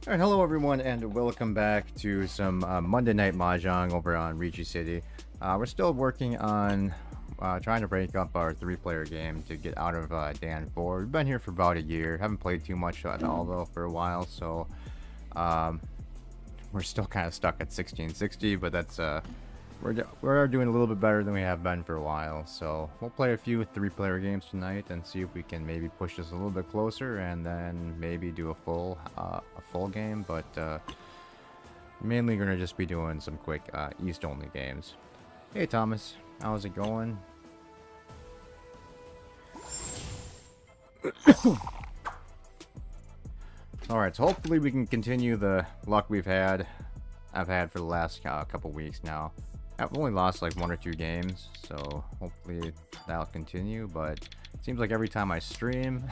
Alright, hello everyone, and welcome back to some Monday Night Mahjong over on Riichi City. We're still working on trying to break up our 3-player game to get out of Dan 4. We've been here for about a year. Haven't played too much at all though for a while, so we're still kind of stuck at 1660, but that's we're doing a little bit better than we have been for a while. So we'll play a few 3-player games tonight and see if we can maybe push this a little bit closer, and then maybe do a full game. But mainly gonna just be doing some quick East only games. Hey Thomas, how's it going? Alright, so hopefully we can continue the luck I've had for the last couple weeks now. I've only lost like 1 or 2 games, so hopefully that'll continue, but it seems like every time I stream,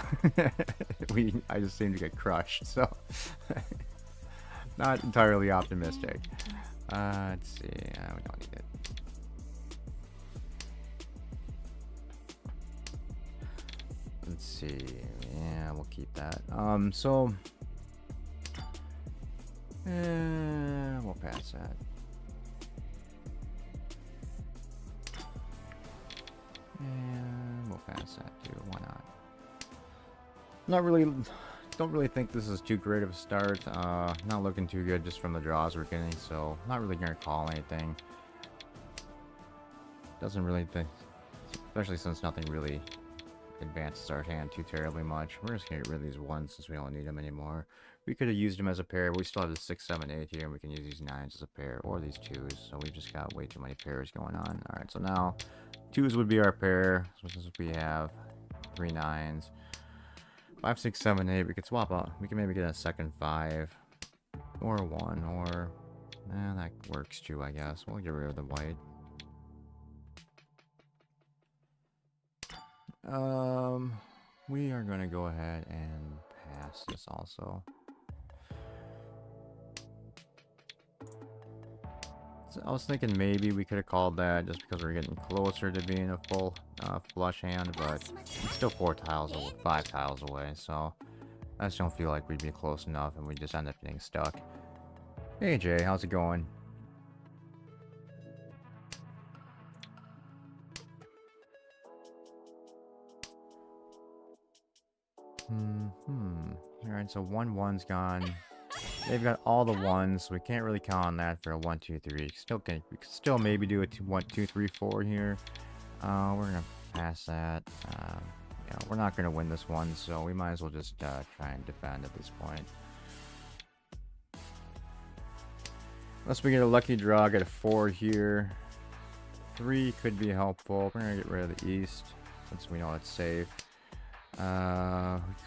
I just seem to get crushed, so not entirely optimistic. Let's see, we don't need it. Let's see, yeah, we'll keep that. We'll pass that. And we'll pass that too, why not? Don't really think this is too great of a start. Not looking too good just from the draws we're getting, so not really gonna call anything. Doesn't really think, especially since nothing really advances our hand too terribly much. We're just gonna get rid of these ones since we don't need them anymore. We could have used them as a pair, but we still have the 6, 7, 8 here, and we can use these 9s as a pair, or these 2s, so we've just got way too many pairs going on. Alright, so now 2s would be our pair, so since we have 3 9s. 5, 6, 7, 8, we could swap out. We can maybe get a second 5, or a 1, or... that works too, I guess. We'll get rid of the white. We are going to go ahead and pass this also. I was thinking maybe we could have called that just because we're getting closer to being a full flush hand, but it's still 5 tiles away, so I just don't feel like we'd be close enough, and we just end up getting stuck. Hey Jay, how's it going? Alright, so 1-1's gone. They've got all the 1s, so we can't really count on that for a 1, 2, 3. We could still maybe do a 1, 2, 3, 4 here. We're gonna pass that. Yeah, we're not gonna win this one, so we might as well just try and defend at this point. Unless we get a lucky draw, get a 4 here. 3 could be helpful. We're gonna get rid of the East since we know it's safe. We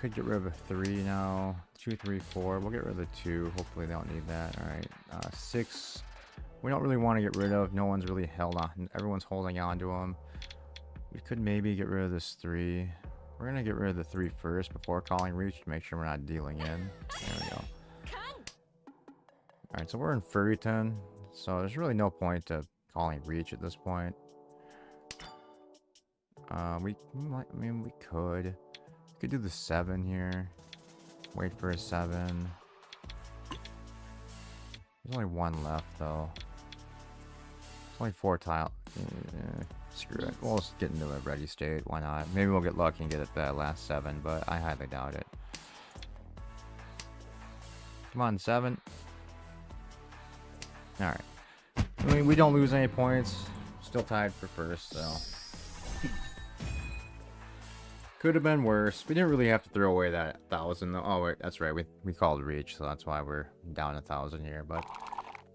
could get rid of a 3 now. 2, 3, 4. We'll get rid of the 2. Hopefully they don't need that. Alright. 6. We don't really want to get rid of. No one's really held on. Everyone's holding on to them. We could maybe get rid of this 3. We're going to get rid of the 3 first before calling Riichi to make sure we're not dealing in. There we go. Alright, so we're in Furryton. So there's really no point to calling Riichi at this point. We could. We could do the 7 here. Wait for a 7. There's only 1 left though. It's only 4 tile. Screw it. We'll just get into a ready state. Why not? Maybe we'll get lucky and get it that last 7, but I highly doubt it. Come on, 7. Alright. I mean, we don't lose any points. Still tied for first, so. Could have been worse. We didn't really have to throw away that 1,000 though. Oh wait, that's right. We called Riichi, so that's why we're down 1,000 here. But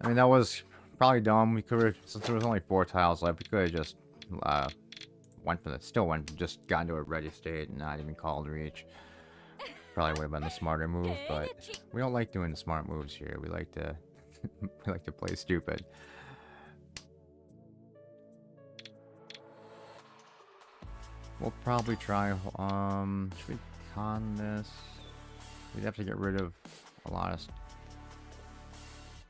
I mean, that was probably dumb. We could have, since there was only 4 tiles left, we could have just just got into a ready state and not even called Riichi. Probably would have been the smarter move, but we don't like doing the smart moves here. We like to we like to play stupid. We'll probably try, should we con this? We'd have to get rid of a lot of...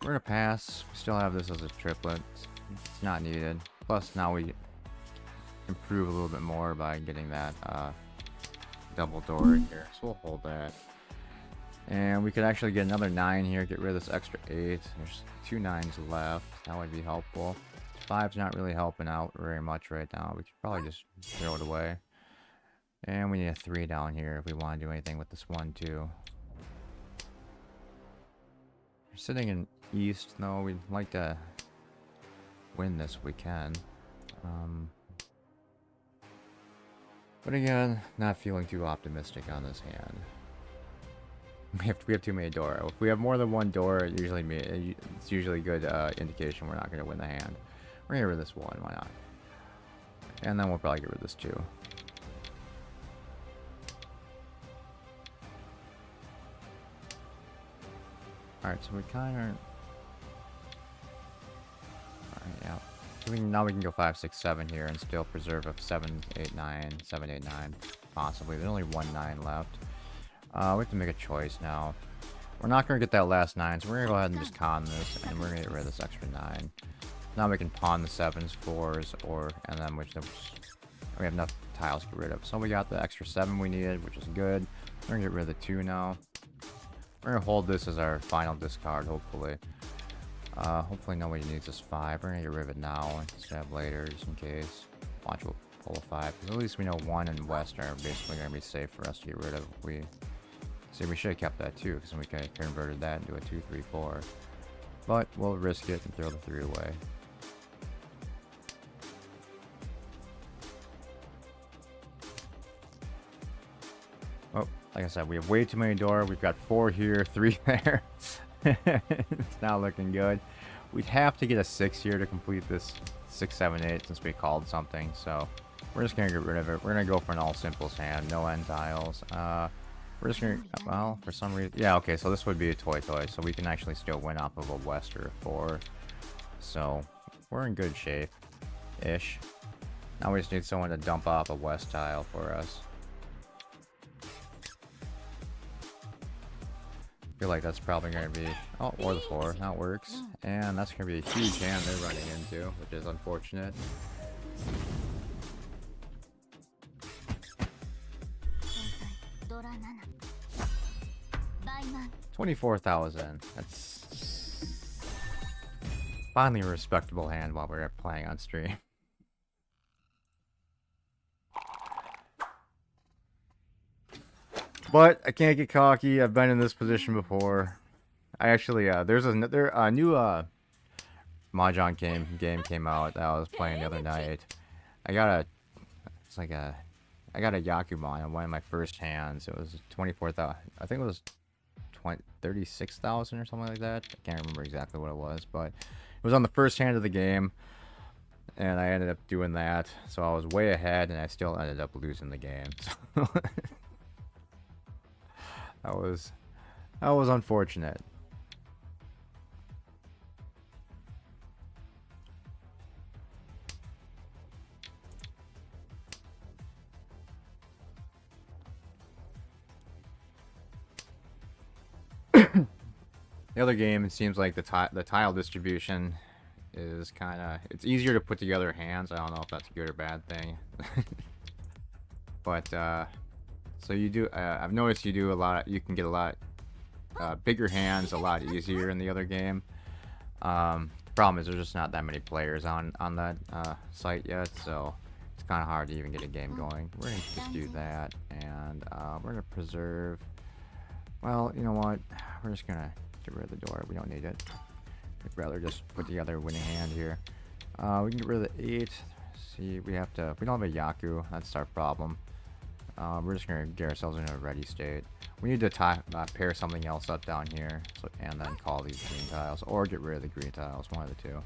We're gonna pass. We still have this as a triplet. It's not needed. Plus, now we improve a little bit more by getting that double door in here. So we'll hold that. And we could actually get another 9 here, get rid of this extra 8. There's 2 9s left. That would be helpful. 5's not really helping out very much right now. We could probably just throw it away. And we need a 3 down here if we want to do anything with this 1 too. We're sitting in east, though. We'd like to win this if we can. But again, not feeling too optimistic on this hand. We have too many door. If we have more than one door, it's usually good indication we're not going to win the hand. We're going to get rid of this 1, why not? And then we'll probably get rid of this 2. Alright, so we kind of... Alright, yeah. So now we can go 5, 6, 7 here and still preserve a 7, 8, 9, 7, 8, 9. Possibly. There's only 1 9 left. We have to make a choice now. We're not going to get that last 9, so we're going to go ahead and just con this, and we're going to get rid of this extra 9. Now we can pawn the 7s, 4s, and then we have enough tiles to get rid of. So we got the extra 7 we needed, which is good. We're going to get rid of the 2 now. We're going to hold this as our final discard, hopefully. Hopefully nobody needs this 5. We're going to get rid of it now instead of later, just in case. Watch, we'll pull a 5. Because at least we know 1 and West are basically going to be safe for us to get rid of. We should have kept that too, because we could have converted that into a 2, 3, 4. But we'll risk it and throw the 3 away. Oh, like I said, we have way too many door. We've got 4 here, 3 there. It's not looking good. We'd have to get a 6 here to complete this 6, 7, 8 since we called something. So we're just going to get rid of it. We're going to go for an all simples hand. No end tiles. We're just going to... Well, for some reason... Yeah, okay, so this would be a toy. So we can actually still win off of a West or a 4. So we're in good shape-ish. Now we just need someone to dump off a West tile for us. I feel like that's probably going to be... Oh, or the 4. That works. And that's going to be a huge hand they're running into, which is unfortunate. 24,000. That's finally a respectable hand while we're playing on stream. But I can't get cocky. I've been in this position before. I actually there's another new Mahjong game came out that I was playing the other night. I got a Yakuman on one of my first hands. It was 24,000. I think it was 36,000 or something like that. I can't remember exactly what it was, but it was on the first hand of the game, and I ended up doing that. So I was way ahead, and I still ended up losing the game. So that was unfortunate. The other game, it seems like the tile distribution is kind of... It's easier to put together hands. I don't know if that's a good or bad thing. But, so you do... I've noticed you do a lot... You can get a lot bigger hands a lot easier in the other game. The problem is there's just not that many players on that site yet, so it's kind of hard to even get a game going. We're going to just do that, and we're going to preserve... Well, you know what? We're just going to get rid of the door. We don't need it. We'd rather just put together a winning hand here. We can get rid of the 8. See, we don't have a Yaku. That's our problem. We're just going to get ourselves in a ready state. We need to pair something else up down here, and then call these green tiles, or get rid of the green tiles, one of the two.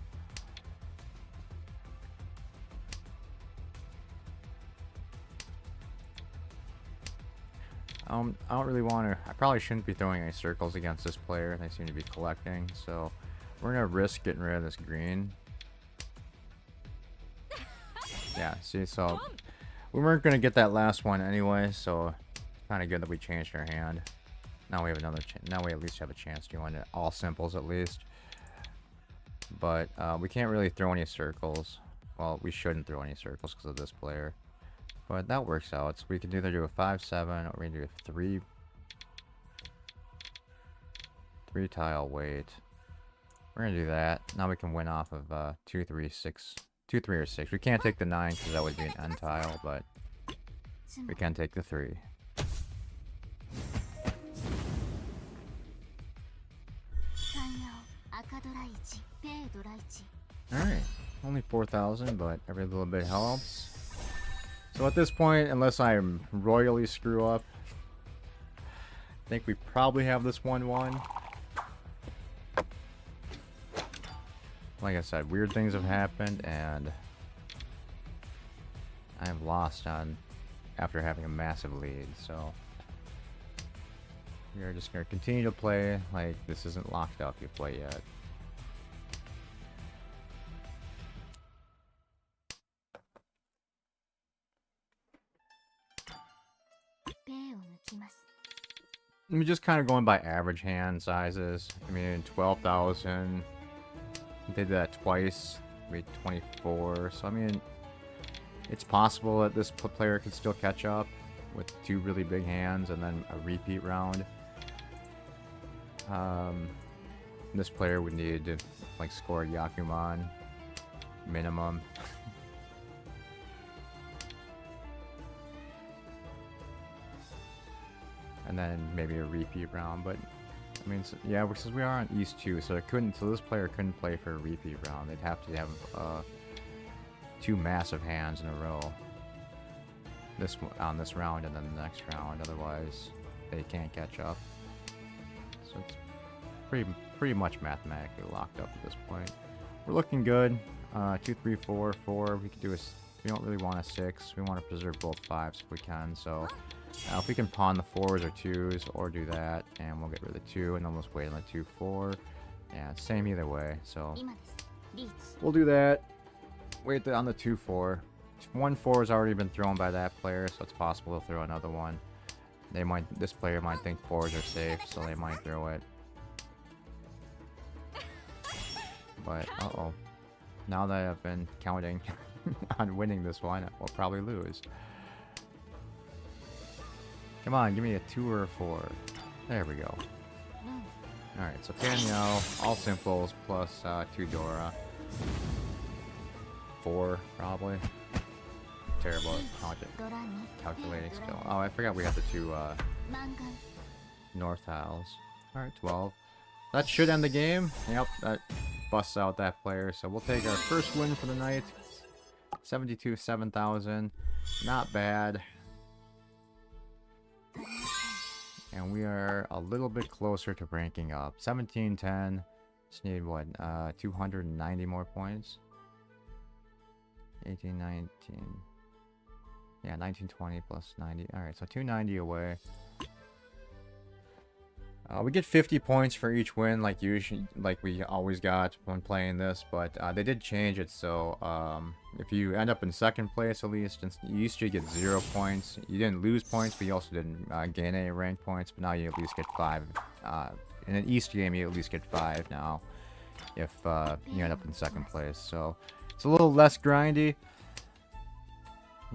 I don't really want to... I probably shouldn't be throwing any circles against this player. They seem to be collecting, so we're going to risk getting rid of this green. Yeah, see, so we weren't going to get that last one anyway, so it's kind of good that we changed our hand. Now we have another now we at least have a chance to win it. All simples at least. But we can't really throw any circles. Well, we shouldn't throw any circles because of this player. But that works out. So we can either do a 5-7 or we can do a 3. 3 tile weight. We're gonna do that. Now we can win off of 2, 3, 6. 2, 3, or 6. We can't take the 9 because that would be an end tile, but we can take the 3. Alright, only 4,000, but every little bit helps. So at this point, unless I royally screw up, I think we probably have this 1-1. Like I said, weird things have happened, and I have lost on after having a massive lead, so we are just going to continue to play like this isn't locked up you play yet. I'm just kind of going by average hand sizes. I mean, 12,000. Did that twice. Made 24. So I mean, it's possible that this player could still catch up with 2 really big hands and then a repeat round. This player would need to like score Yakuman minimum. And then maybe a repeat round, but I mean, so, yeah, since we are on East 2, so this player couldn't play for a repeat round. They'd have to have 2 massive hands in a row. On this round and then the next round, otherwise they can't catch up. So it's pretty much mathematically locked up at this point. We're looking good. 2, 3, 4, 4. We could do a. We don't really want a 6. We want to preserve both 5s if we can. So. If we can pawn the 4s or 2s, or do that, and we'll get rid of the 2, and then we'll just wait on the 2, 4. Yeah, same either way, so we'll do that. Wait on the 2, 4. 1, 4 has already been thrown by that player, so it's possible they'll throw another one. This player might think 4s are safe, so they might throw it. But, uh-oh. Now that I've been counting on winning this one, we'll probably lose. Come on, give me a 2 or a 4. There we go. Alright, so Panyao, all simples, plus 2 Dora. 4, probably. Terrible at calculating skill. Oh, I forgot we have the 2 north tiles. Alright, 12. That should end the game. Yep, that busts out that player. So we'll take our first win for the night. 72, 7,000. Not bad. And we are a little bit closer to ranking up. 1710. Just need what? 290 more points. 18, 19. Yeah, 1920 plus 90. Alright, so 290 away. We get 50 points for each win, like we always got when playing this, but they did change it, so if you end up in second place, at least, you used to get 0 points. You didn't lose points, but you also didn't gain any rank points, but now you at least get 5. In an East game, you at least get 5 now, if you end up in second place, so it's a little less grindy.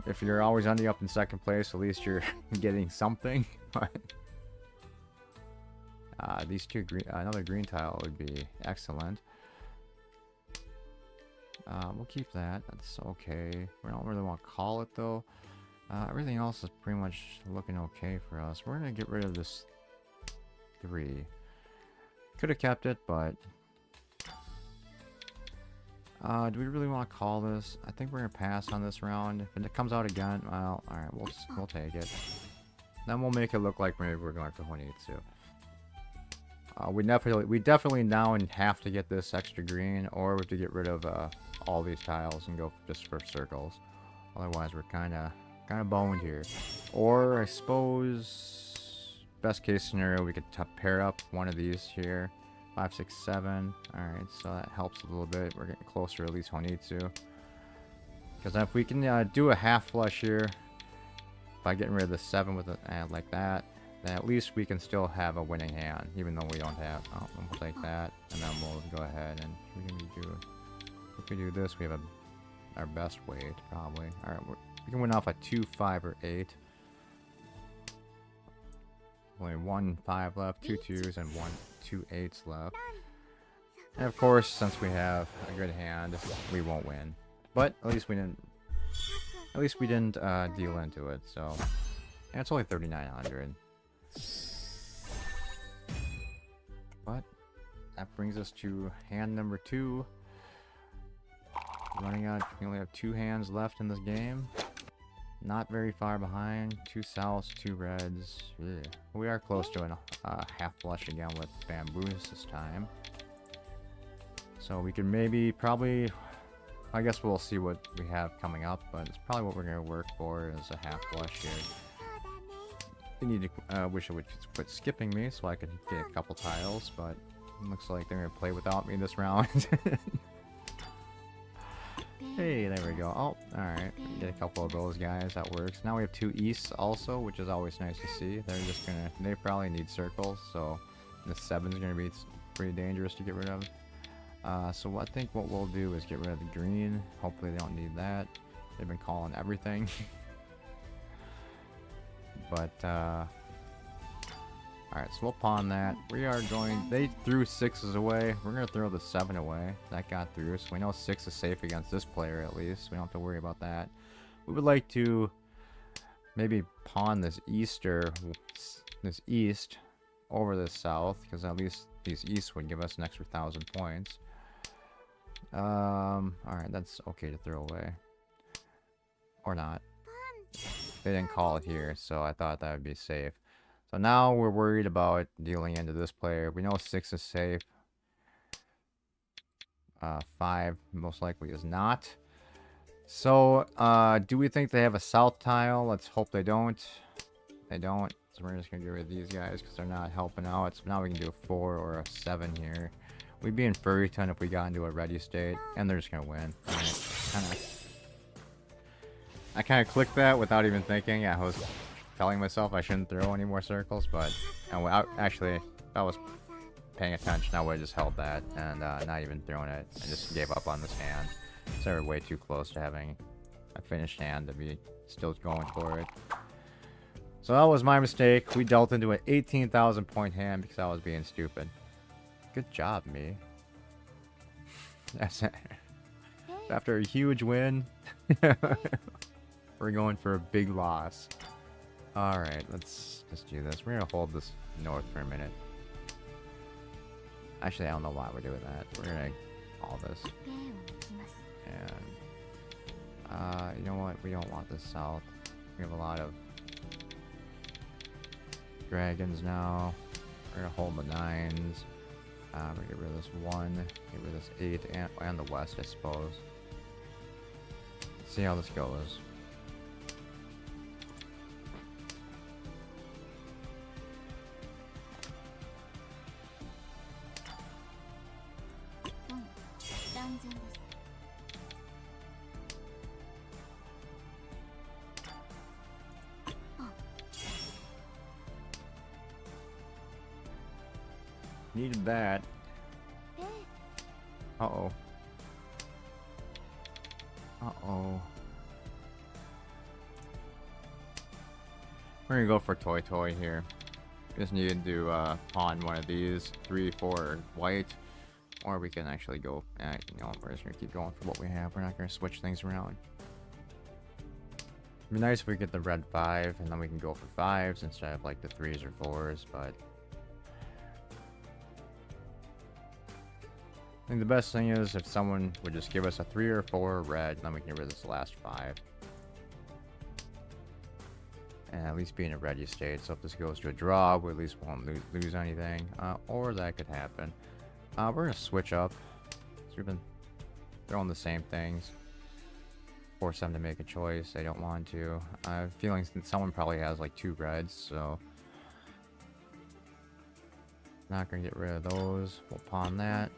If you're always ending up in second place, at least you're getting something, but... these 2 green, another green tile would be excellent. We'll keep that. That's okay. We don't really want to call it though. Everything else is pretty much looking okay for us. We're gonna get rid of this 3. Could have kept it, but do we really want to call this? I think we're gonna pass on this round. If it comes out again, well, all right, we'll take it. Then we'll make it look like maybe we're going for Honitsu. We definitely now have to get this extra green, or we have to get rid of all these tiles and go just for circles. Otherwise, we're kind of boned here. Or I suppose best case scenario, we could pair up one of these here. 5, 6, 7. All right, so that helps a little bit. We're getting closer to at least Honitsu. Because if we can do a half flush here by getting rid of the 7 with a like that. Then at least we can still have a winning hand, even though we don't have. Oh, we'll take that, and then we'll go ahead and if we do this, we have our best weight probably. All right, we can win off a 2, 5, or 8. Only 1 5 left, 2 2s, and 1 2 8s left. And of course, since we have a good hand, we won't win. But at least we didn't. At least we didn't deal into it. So, and it's only 3,900. But that brings us to hand number 2. Running out. We only have 2 hands left in this game. Not very far behind. 2 souths, 2 reds. Ugh. We are close to a half flush again with bamboos this time. So we could maybe, probably, I guess we'll see what we have coming up, but it's probably what we're going to work for is a half flush here. They need to, wish I would quit skipping me so I could get a couple tiles, but it looks like they're going to play without me this round. Hey, there we go. Oh, alright. Get a couple of those guys. That works. Now we have 2 easts also, which is always nice to see. They're just gonna... They probably need circles, so the 7's gonna be pretty dangerous to get rid of. So I think what we'll do is get rid of the green. Hopefully they don't need that. They've been calling everything. But, alright, so we'll pawn that. We are going... They threw 6s away. We're going to throw the 7 away. That got through, so we know 6 is safe against this player at least. We don't have to worry about that. We would like to maybe pawn this east over this south, because at least these east would give us an extra 1,000 points. Alright, that's okay to throw away. Or not. They didn't call it here, so I thought that would be safe. So now we're worried about dealing into this player. We know 6 is safe. 5 most likely is not. So, do we think they have a south tile? Let's hope they don't. They don't. So we're just going to get rid of these guys because they're not helping out. So now we can do a 4 or a 7 here. We'd be in Furryton if we got into a ready state. And they're just going to win. I kind of clicked that without even thinking. I was telling myself I shouldn't throw any more circles, but actually, if I was paying attention, I would have just held that and not even thrown it. I just gave up on this hand. So they were way too close to having a finished hand to be still going for it. So that was my mistake. We dealt into an 18,000 point hand because I was being stupid. Good job, me. That's it. After a huge win, we're going for a big loss. Alright, let's just do this. We're going to hold this north for a minute. Actually, I don't know why we're doing that. We're going to all this. And, you know what? We don't want this south. We have a lot of dragons now. We're going to hold the 9s. We're going to get rid of this 1. Get rid of this 8 and the west, I suppose. Let's see how this goes. Needed that. Uh-oh. Uh-oh. We're gonna go for Toy here. Just needed to pawn one of these. 3, 4 white. Or we can actually go... you know, we're just gonna keep going for what we have. We're not gonna switch things around. It'd be nice if we get the red 5, and then we can go for 5s instead of like the 3s or 4s, but... I think the best thing is if someone would just give us a 3 or 4 red, then we can get rid of this last 5. And at least be in a ready state, so if this goes to a draw, we at least won't lose anything. Or that could happen. We're going to switch up. So we've been throwing the same things. Force them to make a choice. They don't want to. I have feelings that someone probably has like 2 reds, so... Not going to get rid of those. We'll pawn that.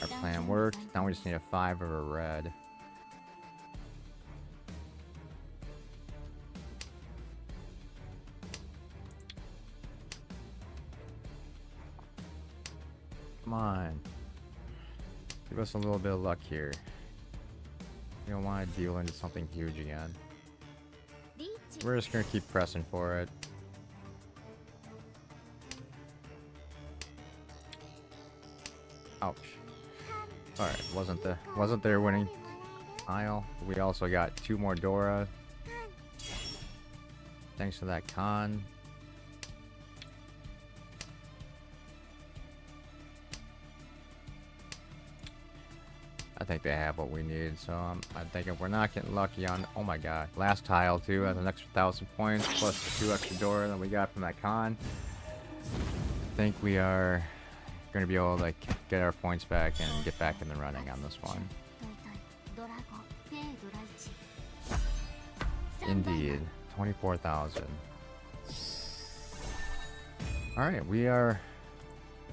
Our plan worked. Now we just need a 5 or a red. Come on. Give us a little bit of luck here. We don't want to deal into something huge again. We're just going to keep pressing for it. Ouch. Alright, wasn't there winning tile. We also got 2 more Dora. Thanks to that con. I think they have what we need, so I think if we're not getting lucky on... Oh my god. Last tile, too. That's an extra 1,000 points, plus the 2 extra Dora that we got from that con. I think we are going to be able to like, get our points back and get back in the running on this one. Indeed. 24,000. Alright, we are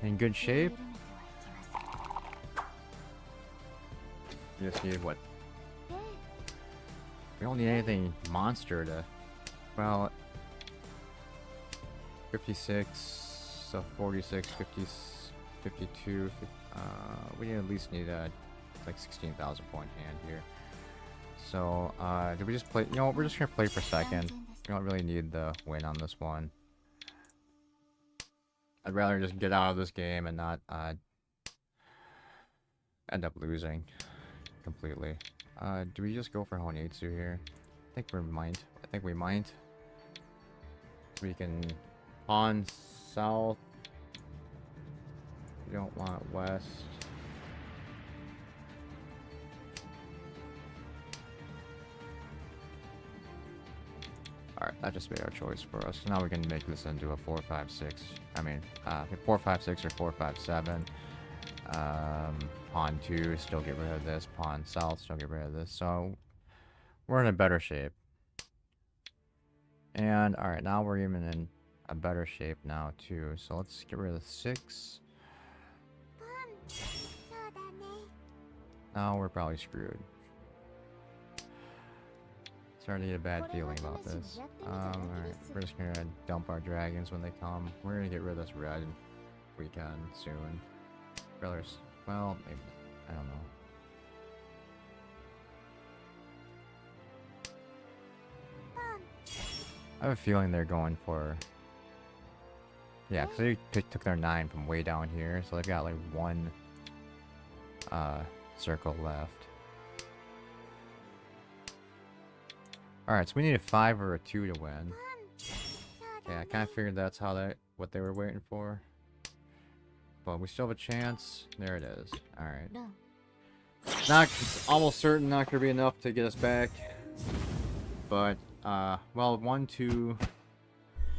in good shape. We just need what? We don't need anything monster to... Well... 56, so 46, 50, 52, we at least need a like 16,000 point hand here. So, did we just play? You know what, we're just gonna play for second. We don't really need the win on this one. I'd rather just get out of this game and not end up losing completely. Do we just go for Honitsu here? I think we might. We can pawn south. We don't want west. Alright, that just made our choice for us. So now we can make this into a 4-5-6. I mean, 4-5-6 or 4-5-7. Pawn 2, still get rid of this. Pawn south, still get rid of this. So, we're in a better shape. And, alright, now we're even in a better shape now, too. So, let's get rid of the 6. Now we're probably screwed. Starting to get a bad feeling about this. Alright, we're just gonna dump our dragons when they come. We're gonna get rid of this red if we can soon. Brothers, well, maybe, I don't know. I have a feeling they're going for... Yeah, because they took their 9 from way down here, so they've got like 1 circle left. Alright, so we need a 5 or a 2 to win. Yeah, I kind of figured that's what they were waiting for. But we still have a chance. There it is. Alright. It's almost certain not going to be enough to get us back. But, well, 1, 2,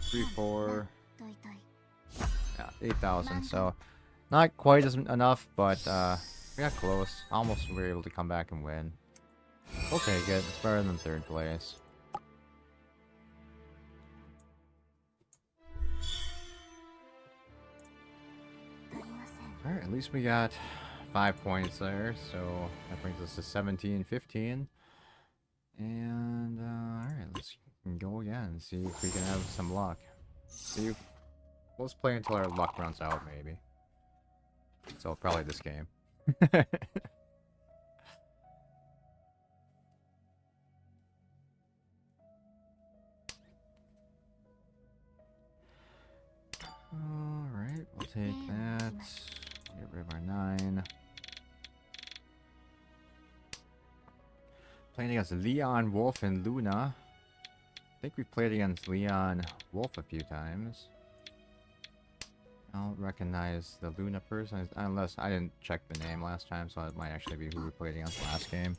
3, 4... Yeah, 8,000, so... Not quite enough, but, we got close. Almost we were able to come back and win. We'll take it. It's better than 3rd place. Alright, at least we got 5 points there, so that brings us to 17-15. And, alright, let's go again and see if we can have some luck. Let's play until our luck runs out, maybe. So, probably this game. Alright, we'll take that. Get rid of our 9. Playing against Leon, Wolf, and Luna. I think we've played against Leon, Wolf a few times. I don't recognize the Luna person, unless I didn't check the name last time, so it might actually be who we played against last game.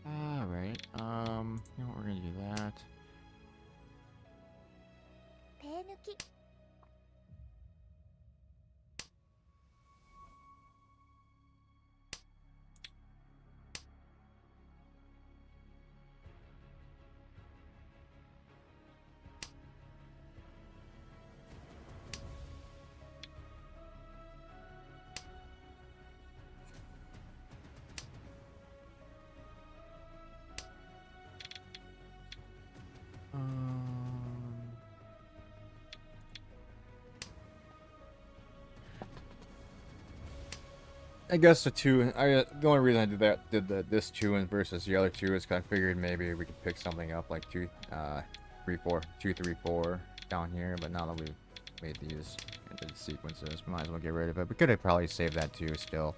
Alright, you know what, we're gonna do that. I guess the only reason I this two and versus the other two is 'cause I figured maybe we could pick something up like 2, 3, 4 down here, but now that we've made these into sequences, we might as well get rid of it. We could have probably saved that too still.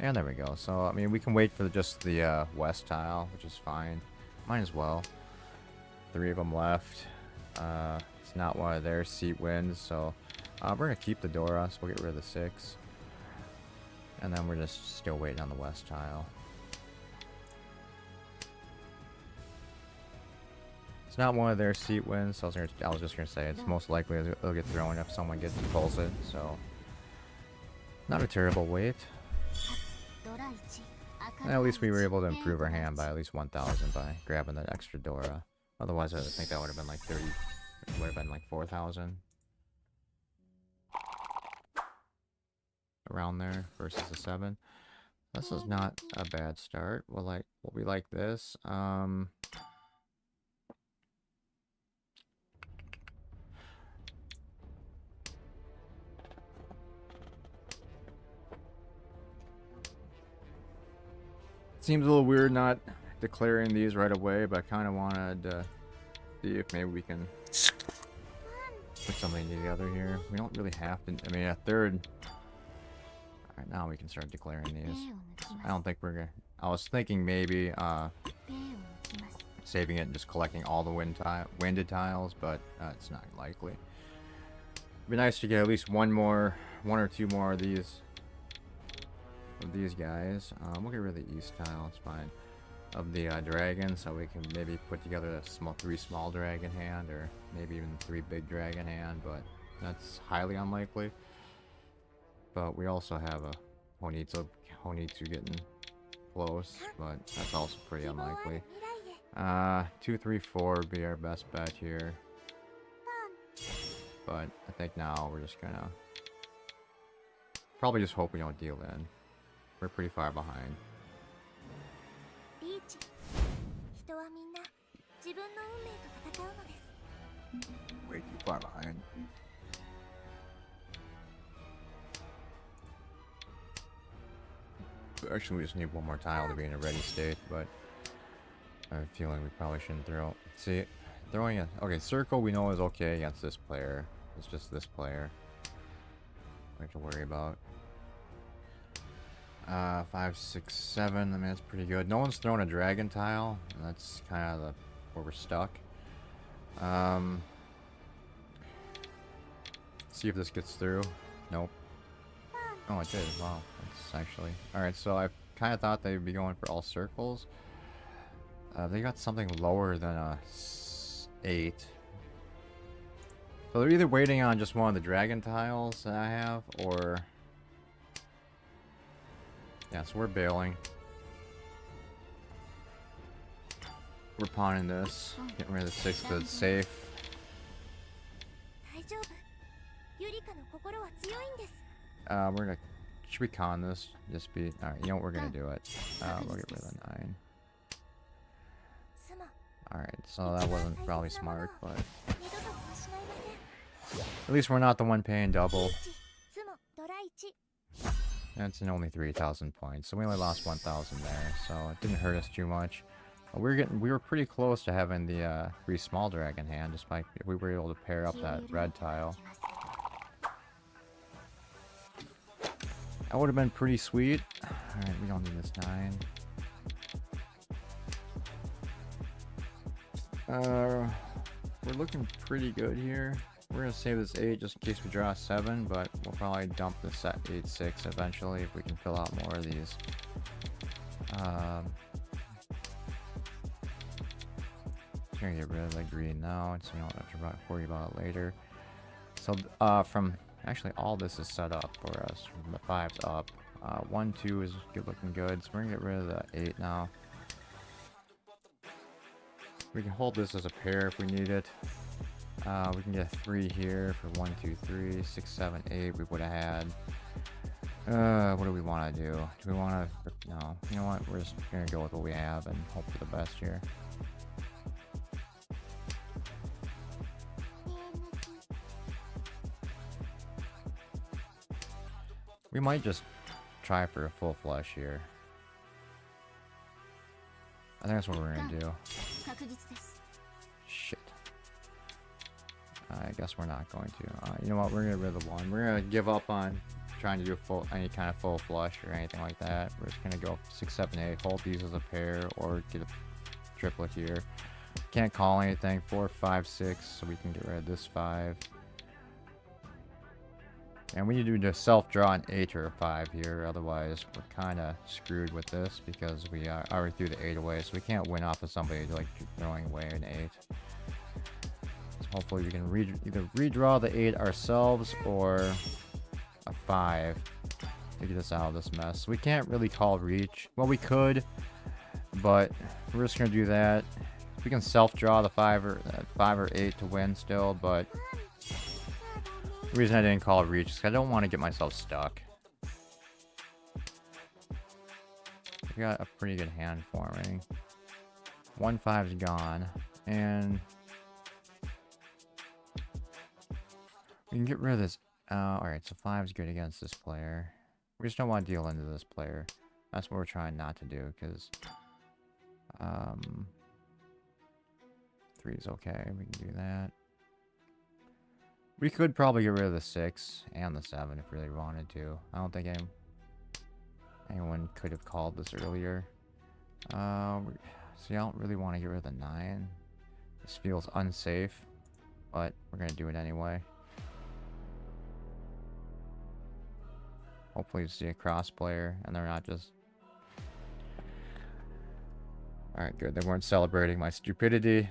And there we go. So I mean, we can wait for just the west tile, which is fine. Might as well. 3 of them left. It's not one of their seat wins, so we're gonna keep the Dora, so we'll get rid of the 6. And then we're just still waiting on the west tile. It's not one of their seat wins, so I was just gonna say it's most likely it'll get thrown if someone pulls it. So not a terrible wait. And at least we were able to improve our hand by at least 1,000 by grabbing that extra Dora. Otherwise, I think that would have been like 30. It would have been like 4,000. Around there versus the 7. This is not a bad start. Will we like this? Seems a little weird not declaring these right away, but I kind of wanted to see if maybe we can put something together here. We don't really have to. I mean, a third. Alright, now we can start declaring these. I don't think we're gonna. I was thinking maybe saving it and just collecting all the winded tiles, but it's not likely. It'd be nice to get at least one or two more of these guys. We'll get rid of the east tile. It's fine. Of the dragon, so we can maybe put together a 3 small dragon hand, or maybe even 3 big dragon hand, but that's highly unlikely. But we also have a Honitsu getting close, but that's also pretty unlikely. 2, 3, 4 would be our best bet here. But I think now we're just gonna probably just hope we don't deal in. We're pretty far behind. Way too far behind. Actually, we just need one more tile to be in a ready state, but I have a feeling we probably shouldn't throw. See, throwing it. Okay, circle we know is okay against this player. It's just this player we have to worry about. 5, 6, 7. I mean, that's pretty good. No one's thrown a dragon tile. And that's kind of where we're stuck. See if this gets through. Nope. Oh, it did. Wow. That's actually... Alright, so I kind of thought they'd be going for all circles. They got something lower than a 8. So they're either waiting on just one of the dragon tiles that I have, or... Yeah, so we're bailing. We're pawning this. Getting rid of the 6 because it's safe. We're gonna... Should we con this? Just be... Alright, you know what? We're gonna do it. We'll get rid of the 9. Alright, so that wasn't probably smart, but... At least we're not the one paying double. That's in only 3,000 points, so we only lost 1,000 there, so it didn't hurt us too much. We were pretty close to having the 3 small dragon hand, despite if we were able to pair up that red tile. That would have been pretty sweet. Alright, we don't need this 9. We're looking pretty good here. We're gonna save this 8 just in case we draw a 7, but we'll probably dump this set 8-6 eventually if we can fill out more of these. I'm gonna get rid of the green now, so we don't have to worry about it later. So from actually all this is set up for us. From the 5's up. 1, 2 is looking good, so we're gonna get rid of the 8 now. We can hold this as a pair if we need it. We can get a 3 here for 1, 2, 3, 6, 7, 8. We would have had. What do we want to do? Do we want to? No. You know what? We're just gonna go with what we have and hope for the best here. We might just try for a full flush here. I think that's what we're gonna do. Shit. I guess we're not going to. You know what? We're gonna get rid of the 1. We're gonna give up on trying to do any kind of full flush or anything like that. We're just gonna go 6, 7, 8. Hold these as a pair or get a triplet here. Can't call anything. 4, 5, 6. So we can get rid of this 5. And we need to do self-draw an 8 or a 5 here, otherwise we're kind of screwed with this because we already threw the 8 away, so we can't win off of somebody like throwing away an 8. So hopefully we can either redraw the 8 ourselves or a 5 to get us out of this mess. We can't really call Reach. Well, we could, but we're just going to do that. We can self-draw the 5 or 8 to win still, but the reason I didn't call Reach is I don't want to get myself stuck. We got a pretty good hand forming. 1, 5's gone. And we can get rid of this. Alright, so 5's good against this player. We just don't want to deal into this player. That's what we're trying not to do, because 3's okay. We can do that. We could probably get rid of the 6 and the 7 if we really wanted to. I don't think anyone could have called this earlier. See, I don't really want to get rid of the 9. This feels unsafe, but we're going to do it anyway. Hopefully you see a cross player and they're not just... Alright, good. They weren't celebrating my stupidity.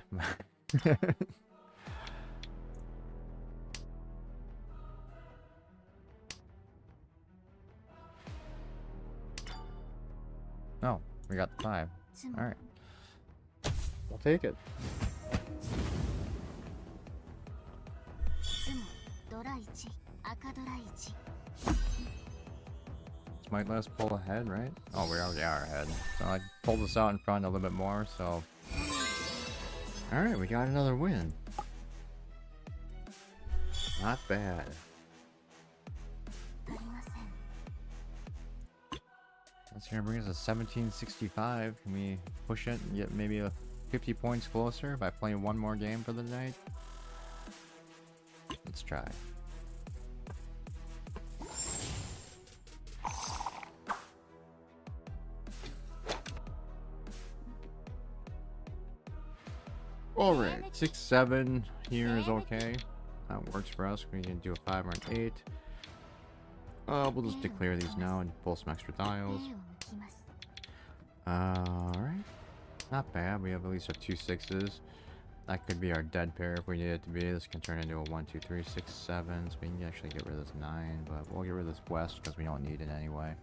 No, we got the 5. Alright. We'll take it. This might let us pull ahead, right? Oh, we already are ahead. So I pulled this out in front a little bit more, so... Alright, we got another win. Not bad. That's gonna bring us to 1765. Can we push it and get maybe a 50 points closer by playing one more game for the night? Let's try. Alright, 6, 7 here is okay. That works for us. We can do a 5 or an 8. We'll just declare these now and pull some extra tiles. Alright. Not bad. We have at least our 2 6s. That could be our dead pair if we need it to be. This can turn into a 1, 2, 3, 6, 7. So we can actually get rid of this 9, but we'll get rid of this west because we don't need it anyway.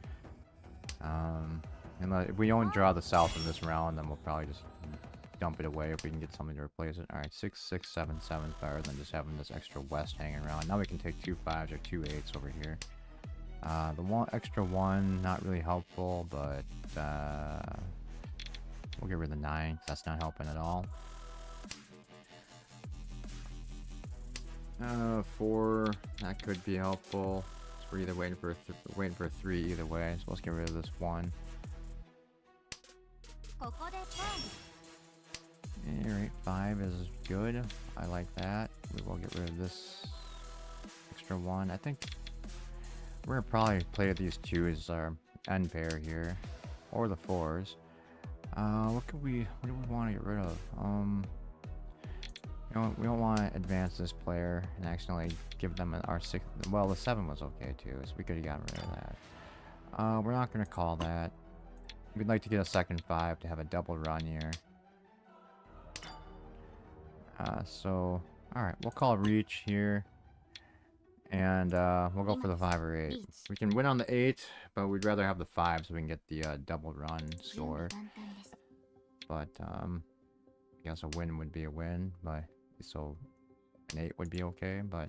And if we don't draw the south in this round, then we'll probably just dump it away if we can get something to replace it. Alright, 6, 6, 7, 7 is better than just having this extra west hanging around. Now we can take 2 5s or 2 8s over here. The extra 1, not really helpful, but we'll get rid of the 9. That's not helping at all. 4, that could be helpful. So we're either waiting for a 3 either way. So let's get rid of this 1. Alright, 5 is good. I like that. We will get rid of this extra 1. I think we're gonna probably play these 2 as our end pair here, or the 4s. What do we want to get rid of? You know, we don't want to advance this player and accidentally give them our 6. Well, the 7 was okay too, so we could have gotten rid of that. We're not gonna call that. We'd like to get a second 5 to have a double run here. So, alright, we'll call Reach here. And we'll go for the 5 or 8. We can win on the 8, but we'd rather have the 5 so we can get the double run score. But, I guess a win would be a win, but so an 8 would be okay, but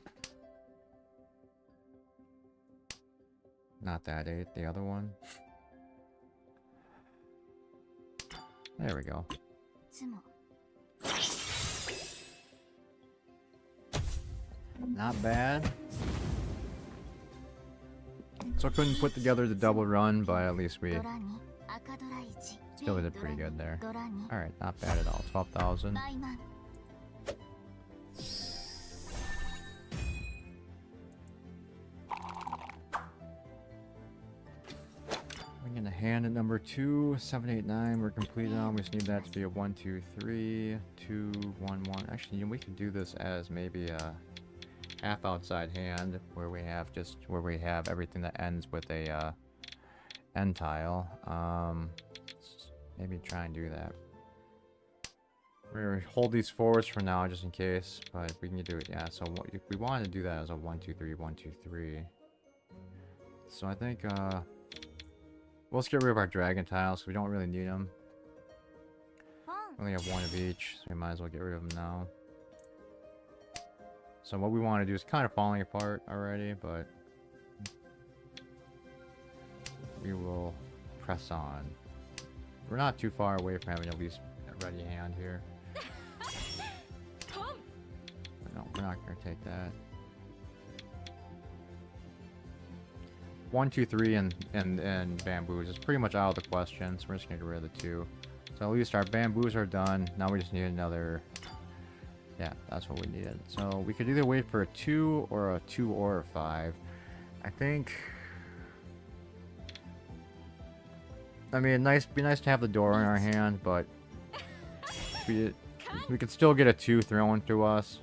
not that 8, the other one. There we go. Not bad. So I couldn't put together the double run, but at least we still did pretty good there. Alright, not bad at all. 12,000. We're gonna hand at number 2, 789. We're completed on. We just need that to be a 1, 2, 3, 2, 1, 1. Actually, you know, we could do this as maybe a half outside hand where we have everything that ends with a end tile. Maybe try and do that. We're gonna hold these forwards for now just in case, but we can do it. Yeah, so we wanted to do that as a 1, 2, 3, 1, 2, 3. So I think we'll just get rid of our dragon tiles, so we don't really need them. We only have one of each, so we might as well get rid of them now. So what we want to do is kind of falling apart already, but we will press on. We're not too far away from having at least a ready hand here. But no, we're not going to take that. 1, 2, 3 and bamboos is pretty much out of the question, so we're just going to get rid of the 2. So at least our bamboos are done. Now we just need another... Yeah, that's what we needed. So we could either wait for a 2 or a 2 or a 5. I think... I mean, be nice to have the door in our hand, but we could still get a 2 thrown to us.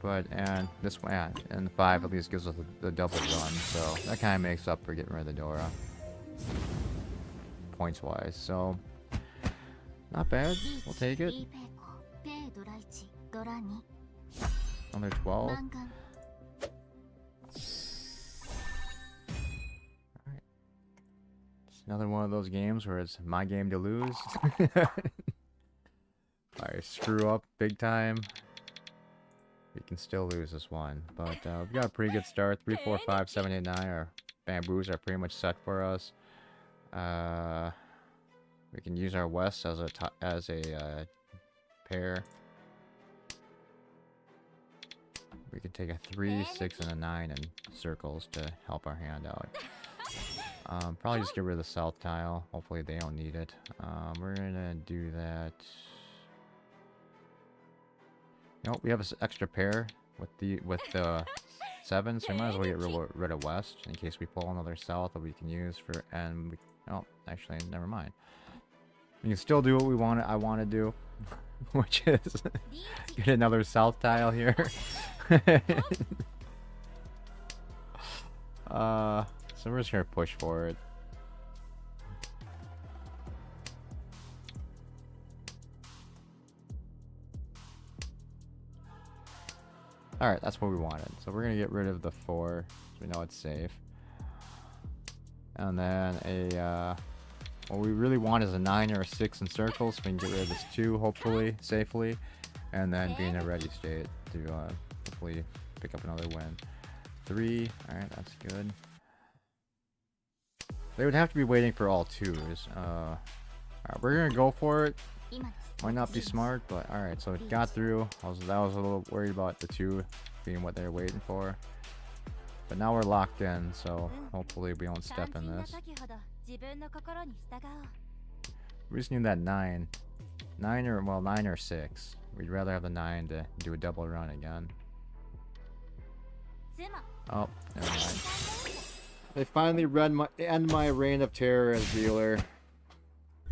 But, and this one, yeah, and the 5 at least gives us the double run, so that kind of makes up for getting rid of the Dora. Points-wise, so not bad. We'll take it. Another 12. Alright. It's another one of those games where it's my game to lose. I screw up big time. We can still lose this one, but we got a pretty good start. 3, 4, 5, 7, 8, 9. Our bamboos are pretty much set for us. We can use our west as a pair. We could take a 3, 6, and a 9 in circles to help our hand out. Probably just get rid of the south tile. Hopefully they don't need it. We're gonna do that. Nope, we have an extra pair with the 7, so we might as well get rid of west in case we pull another south that we can use for. And we, oh, actually, never mind. We can still do what I want to do, which is get another south tile here. So we're just gonna push for it. Alright, that's what we wanted. So we're gonna get rid of the 4, so we know it's safe. And then what we really want is a 9 or a 6 in circles, so we can get rid of this 2, hopefully, safely. And then be in a ready state to hopefully pick up another win. 3, alright, that's good. They would have to be waiting for all 2s. Alright, we're gonna go for it. Might not be smart, but alright, so it got through. I was a little worried about the 2 being what they're waiting for. But now we're locked in, so hopefully we don't step in this. We just need that 9. 9 or 6. We'd rather have the 9 to do a double run again. Oh, never mind. They finally end my reign of terror as dealer.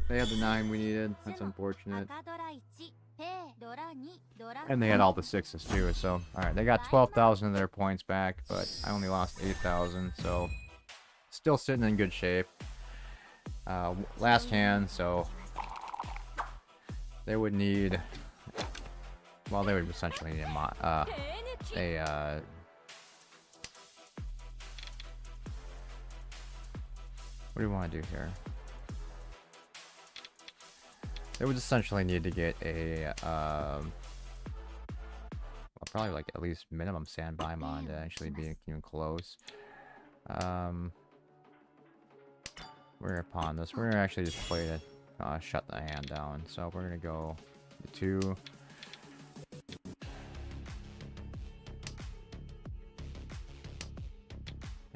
They had the 9 we needed. That's unfortunate. And they had all the 6s too, so alright, they got 12,000 of their points back, but I only lost 8,000, so still sitting in good shape. Last hand, so they would need, well, they would essentially need what do you want to do here? They would essentially need to get a, well, probably like at least minimum standby mon to actually be even close. We're gonna pawn this. We're gonna actually just play to shut the hand down. So we're gonna go the 2.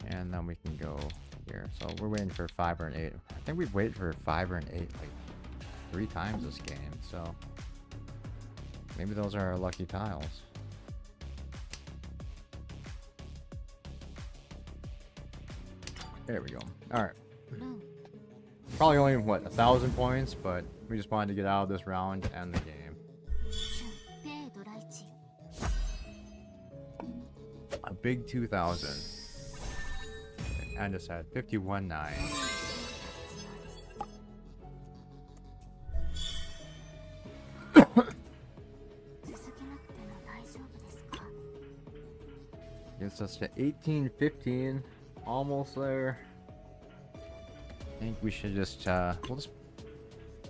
And then we can go here. So we're waiting for 5 or an 8. I think we've waited for 5 or an 8 like 3 times this game. So maybe those are our lucky tiles. There we go. Alright. Probably only, what, 1,000 points, but we just wanted to get out of this round and end the game. A big 2,000. And us at 51.9. Gets us to 18-15. Almost there. I think we should just, we'll just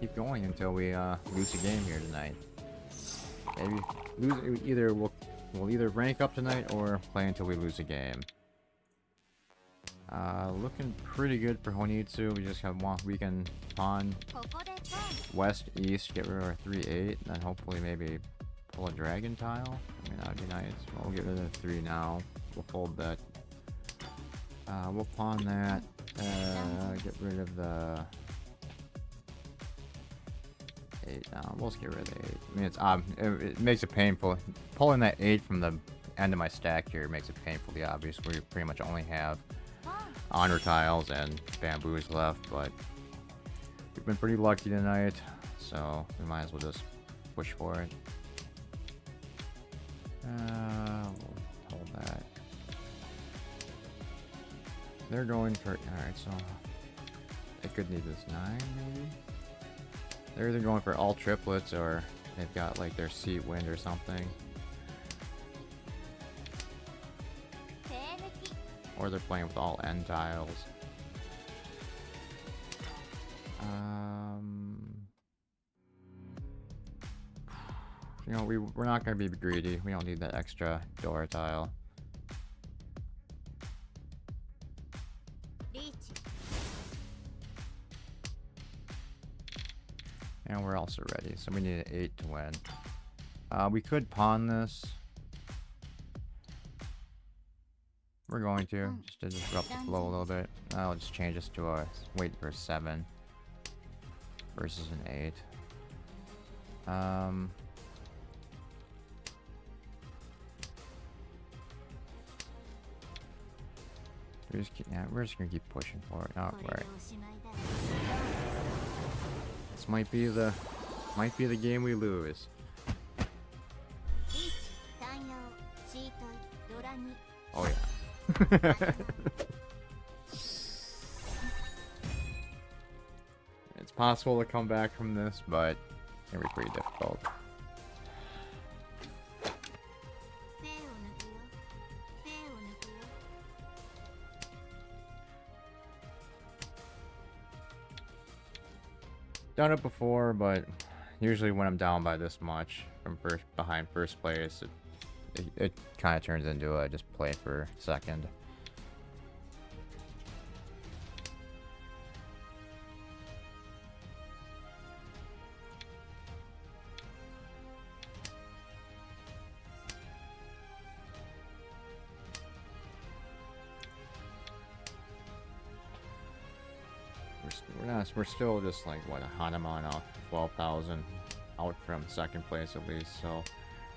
keep going until we, lose a game here tonight. Maybe lose, we'll either rank up tonight or play until we lose a game. Looking pretty good for Honitsu. We just have one weekend pawn. West, east, get rid of our 3-8, and then hopefully maybe pull a dragon tile. I mean, that would be nice. We'll get rid of the 3 now. We'll fold that. We'll pawn that. Get rid of the 8 now. We'll just get rid of the 8. I mean, it's it makes it painful. Pulling that 8 from the end of my stack here makes it painfully obvious. We pretty much only have honor tiles and bamboos left, but we've been pretty lucky tonight, so we might as well just push for it. We'll hold that. They're going for, alright, so they could need this 9 maybe. They're either going for all triplets or they've got like their seat wind or something. Or they're playing with all end tiles. You know, we're not going to be greedy. We don't need that extra door tile. And we're also ready, so we need an 8 to win. We could pawn this. We're going to, just to disrupt the flow a little bit. I'll just change this to a, wait for a 7 versus an 8. We're just gonna keep pushing for it. Oh, right. This might be the game we lose. Oh yeah. It's possible to come back from this, but it's gonna be pretty difficult. Done it before, but usually when I'm down by this much from behind first place, it kind of turns into a just play for second. We're still just like, what, a Hanuman off 12,000 out from second place at least, so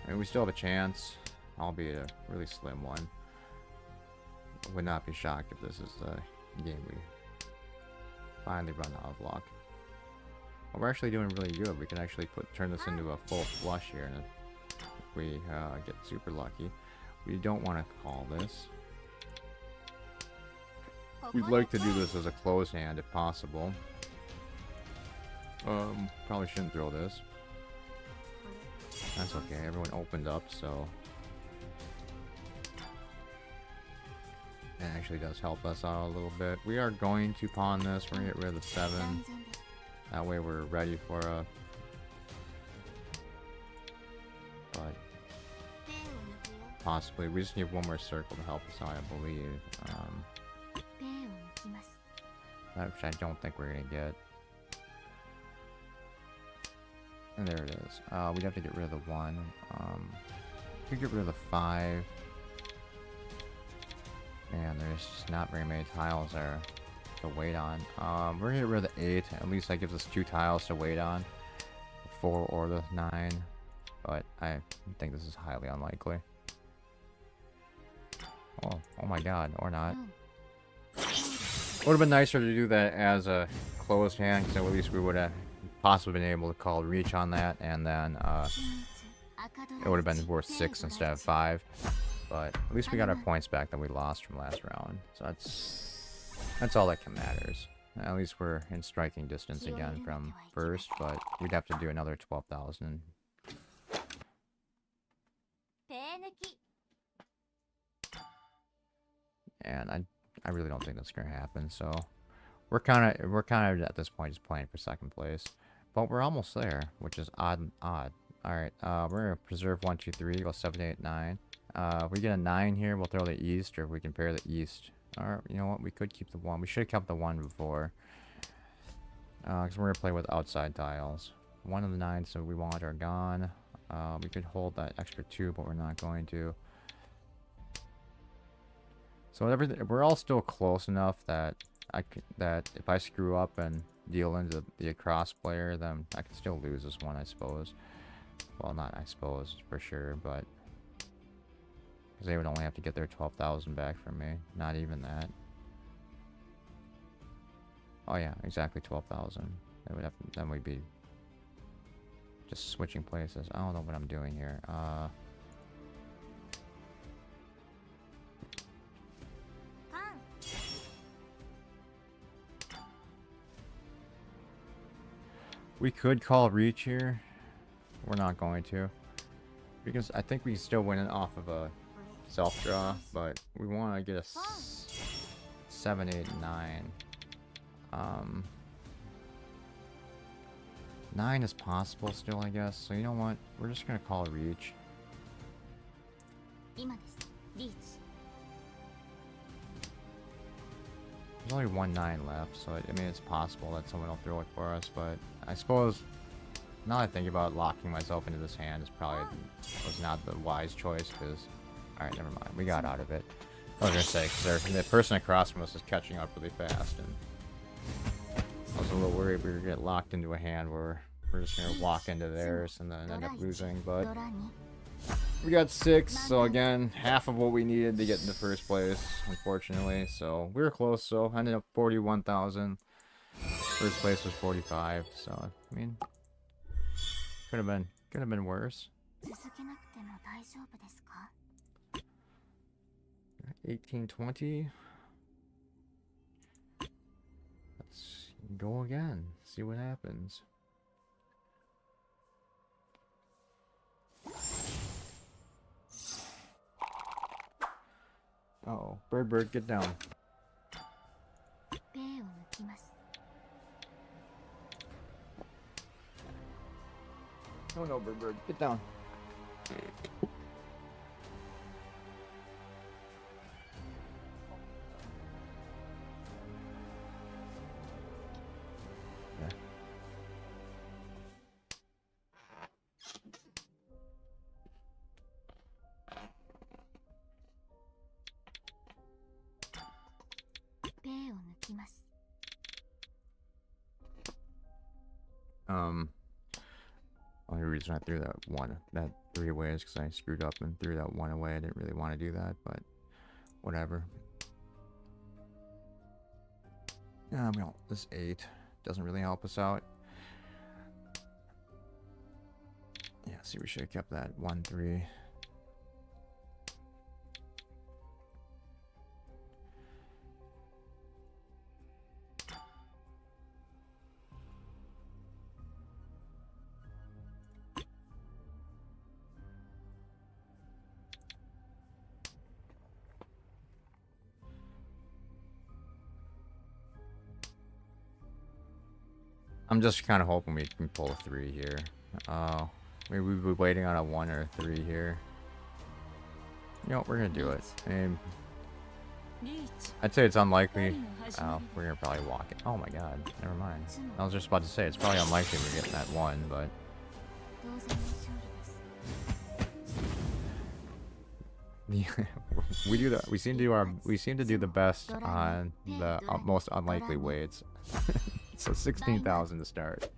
I mean, we still have a chance, albeit a really slim one. Would not be shocked if this is the game we finally run out of luck. But we're actually doing really good. We can actually turn this into a full flush here, and if we get super lucky. We don't want to call this. We'd like to do this as a closed hand if possible. Probably shouldn't throw this. That's okay, everyone opened up, so it actually does help us out a little bit. We are going to pawn this. We're gonna get rid of the 7. That way we're ready for a... But possibly, we just need one more circle to help us out, I believe. Which I don't think we're gonna get. And there it is. We'd have to get rid of the 1. We could get rid of the 5. And there's just not very many tiles there to wait on. We're gonna get rid of the 8. At least that gives us 2 tiles to wait on. The 4 or the 9. But I think this is highly unlikely. Oh my god, or not. Would have been nicer to do that as a closed hand, because at least we would have possibly been able to call Reach on that, and then it would have been worth 6 instead of 5. But at least we got our points back that we lost from last round. So that's all that matters. At least we're in striking distance again from first, but we'd have to do another 12,000. And I really don't think that's gonna happen. So we're kind of at this point just playing for second place, but we're almost there, which is odd. All right, we're gonna preserve 1, 2, 3, go 7, 8, 9. If we get a 9 here, we'll throw the east, or if we can pair the east. Or you know what, we could keep the 1. We should have kept the 1 before, because we're gonna play with outside tiles. 1 of the 9, so we want are gone. We could hold that extra 2, but we're not going to. So we're all still close enough that if I screw up and deal into the cross player, then I can still lose this one, I suppose. Well, not I suppose, for sure, but because they would only have to get their 12,000 back from me. Not even that. Oh yeah, exactly 12,000. Then we'd be just switching places. I don't know what I'm doing here. We could call Reach here. We're not going to, because I think we still win it off of a self draw, but we want to get a 7, 8, 9. 9 is possible still, I guess. So you know what? We're just gonna call Reach. There's only 1 9 left, so I mean it's possible that someone will throw it for us, but I suppose now that I think about it, locking myself into this hand is probably was not the wise choice, because alright, never mind. We got out of it. I was gonna say, because the person across from us is catching up really fast, and I was a little worried we were gonna get locked into a hand where we're just gonna walk into theirs and then end up losing, but we got 6, so again, half of what we needed to get into first place, unfortunately. So we were close, so ended up 41,000. First place was 45, so I mean, could have been worse. 1820. Let's go again. See what happens. Oh, Bird, get down. No, Bird, get down. Only reason I threw that 3 away is because I screwed up and threw that 1 away. I didn't really want to do that, but whatever. Well, this 8 doesn't really help us out. Yeah, see, we should have kept that 1, 3. I'm just kind of hoping we can pull a 3 here. Maybe we'll be waiting on a 1 or a 3 here. You know what, we're gonna do it. I mean, I'd say it's unlikely. We're gonna probably walk it. Oh my god, never mind. I was just about to say, it's probably unlikely we're getting that 1, but... Yeah, we seem to do the best on the most unlikely weights. So 16,000 to start.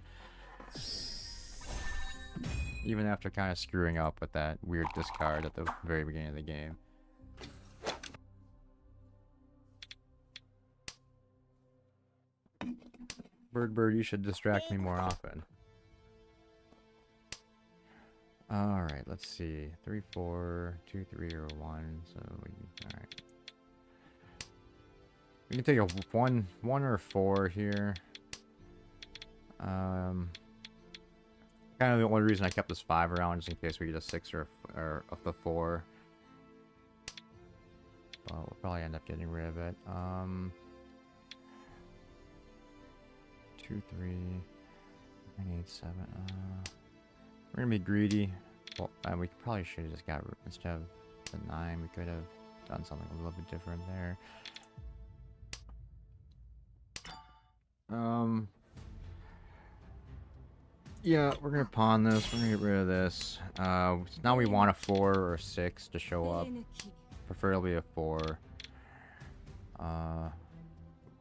Even after kind of screwing up with that weird discard at the very beginning of the game. Bird, you should distract me more often. Alright, let's see. 3, 4, 2, 3, or 1. So, alright. We can take a 1 or 4 here. Kind of the only reason I kept this 5 around, just in case we get a 6 or of the 4. But we'll probably end up getting rid of it. 2, 3, 9, 8, 7. We're gonna be greedy. Well, we probably should have just got, instead of the 9, we could have done something a little bit different there. Yeah, we're gonna pawn this. We're gonna get rid of this. Now we want a 4 or a 6 to show up. Preferably a 4.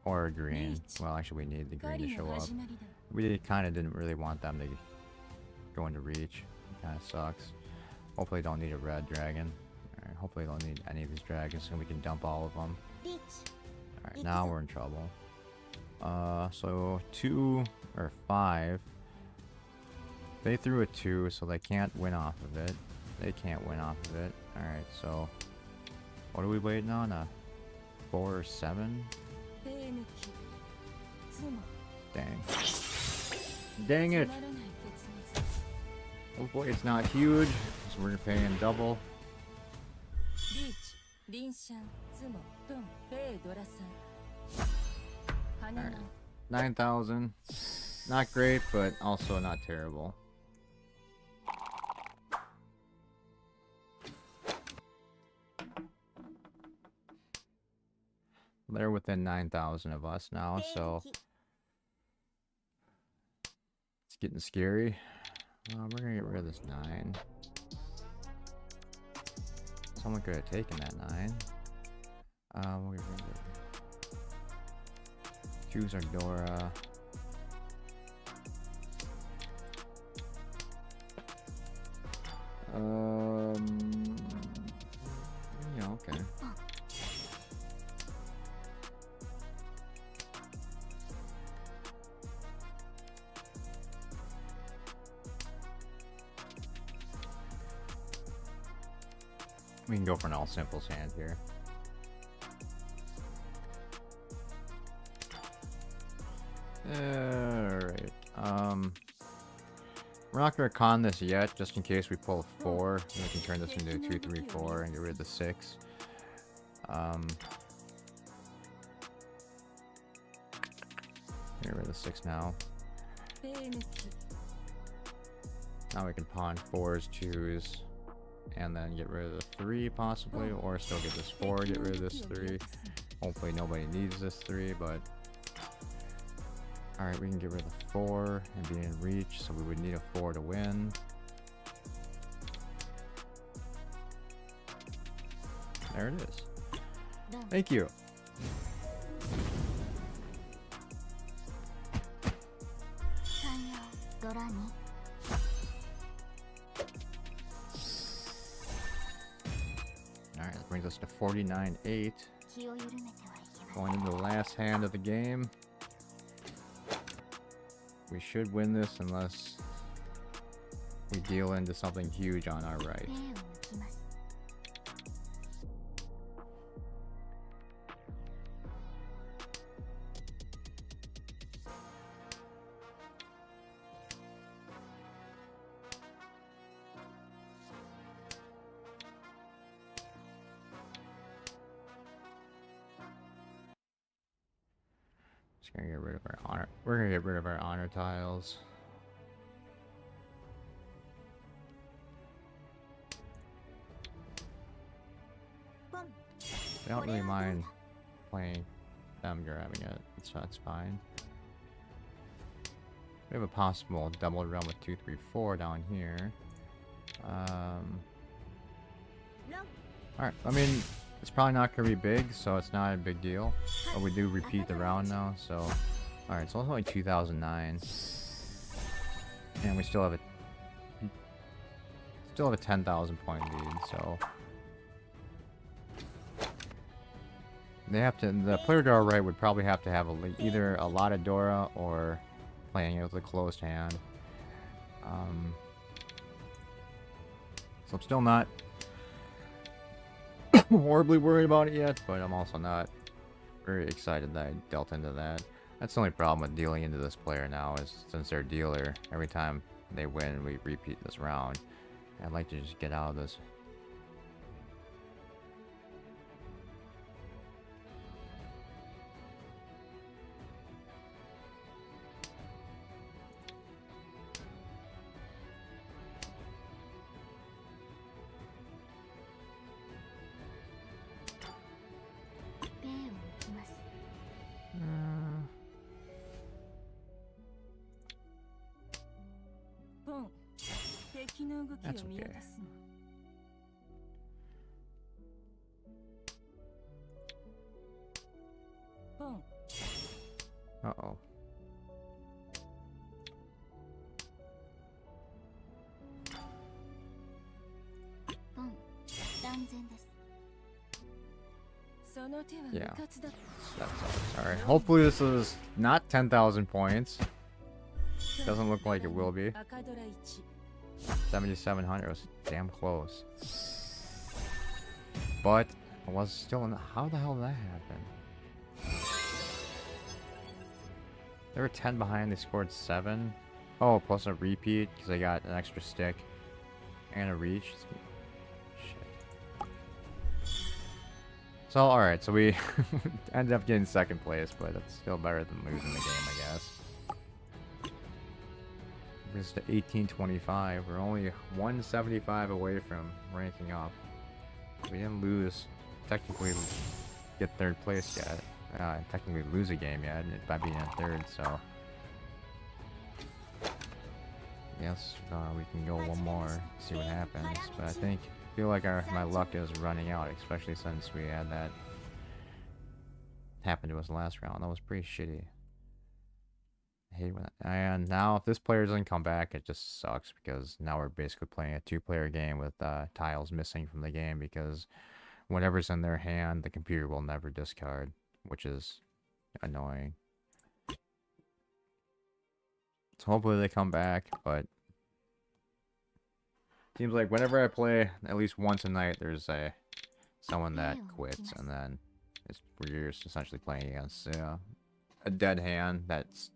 Or a green. Well, actually, we need the green to show up. We kind of didn't really want them to go into Riichi. Kind of sucks. Hopefully, don't need a red dragon. Alright, hopefully, don't need any of these dragons, so we can dump all of them. Alright, now we're in trouble. So 2 or 5. They threw a 2, so they can't win off of it. They can't win off of it. Alright, so what are we waiting on? A 4 or 7? Dang. Dang it! Hopefully it's not huge, so we're paying double. Alright. 9,000. Not great, but also not terrible. They're within 9,000 of us now, so it's getting scary. We're gonna get rid of this 9. Someone could have taken that 9. We'll get rid of it. Choose our Dora. Yeah, okay. We can go for an all simples hand here. Alright. We're not gonna con this yet, just in case we pull a 4. And we can turn this into a 2, 3, 4 and get rid of the 6. Get rid of the 6 now. Now we can pawn 4s, 2s, and then get rid of the 3 possibly, or still get this 4, get rid of this 3. Hopefully nobody needs this 3, but alright, we can get rid of the 4 and be in Riichi, so we would need a 4 to win. There it is. Thank you. Alright, that brings us to 49-8. Going into the last hand of the game. We should win this unless we deal into something huge on our right. Just gonna get rid of our honor. We're gonna get rid of our honor tiles. I don't really mind playing them grabbing it, so that's fine. We have a possible double realm with 2, 3, 4 down here. Alright, I mean, it's probably not going to be big, so it's not a big deal. But we do repeat the round now, so... Alright, so it's only 2009. And we still have a... Still have a 10,000 point lead, so... They have to... The player Dora right would probably have to have either a lot of Dora or playing it with a closed hand. So I'm still not horribly worried about it yet, but I'm also not very excited that I dealt into that. That's the only problem with dealing into this player now, is since they're a dealer, every time they win, we repeat this round. I'd like to just get out of this. That's okay. Uh-oh. Yeah. That sucks. Alright. Hopefully this is not 10,000 points. Doesn't look like it will be. 7,700 was damn close. But I was still in the... How the hell did that happen? They were 10 behind, they scored 7. Oh, plus a repeat because they got an extra stick and a reach. Shit. So, alright, so we ended up getting second place, but it's still better than losing the game, I guess. This to 1825. We're only 175 away from ranking up. We didn't lose, technically get third place yet. Technically lose a game yet by being in third, so yes, we can go one more, see what happens. But I feel like my luck is running out, especially since we had that happen to us last round. That was pretty shitty. I hate when and now if this player doesn't come back, it just sucks because now we're basically playing a two-player game with tiles missing from the game because whatever's in their hand, the computer will never discard, which is annoying. So hopefully they come back, but seems like whenever I play at least once a night, there's someone that quits, and then we're just essentially playing against a dead hand that's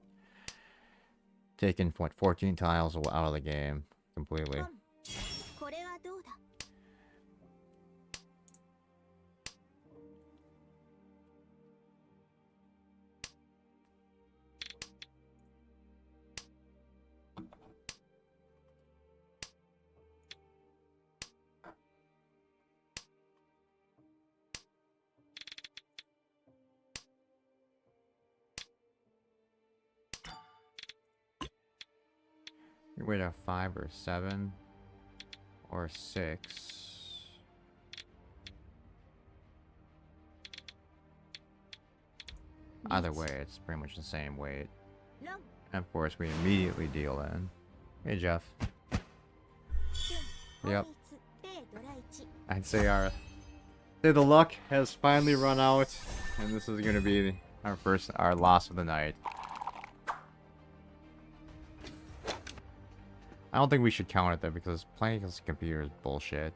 taken, what, 14 tiles out of the game completely. You wait a 5 or 7 or 6. Either way, it's pretty much the same weight. And of course, we immediately deal in. Hey, Jeff. Yep. I'd say the luck has finally run out, and this is gonna be our loss of the night. I don't think we should count it though, because playing against the computer is bullshit.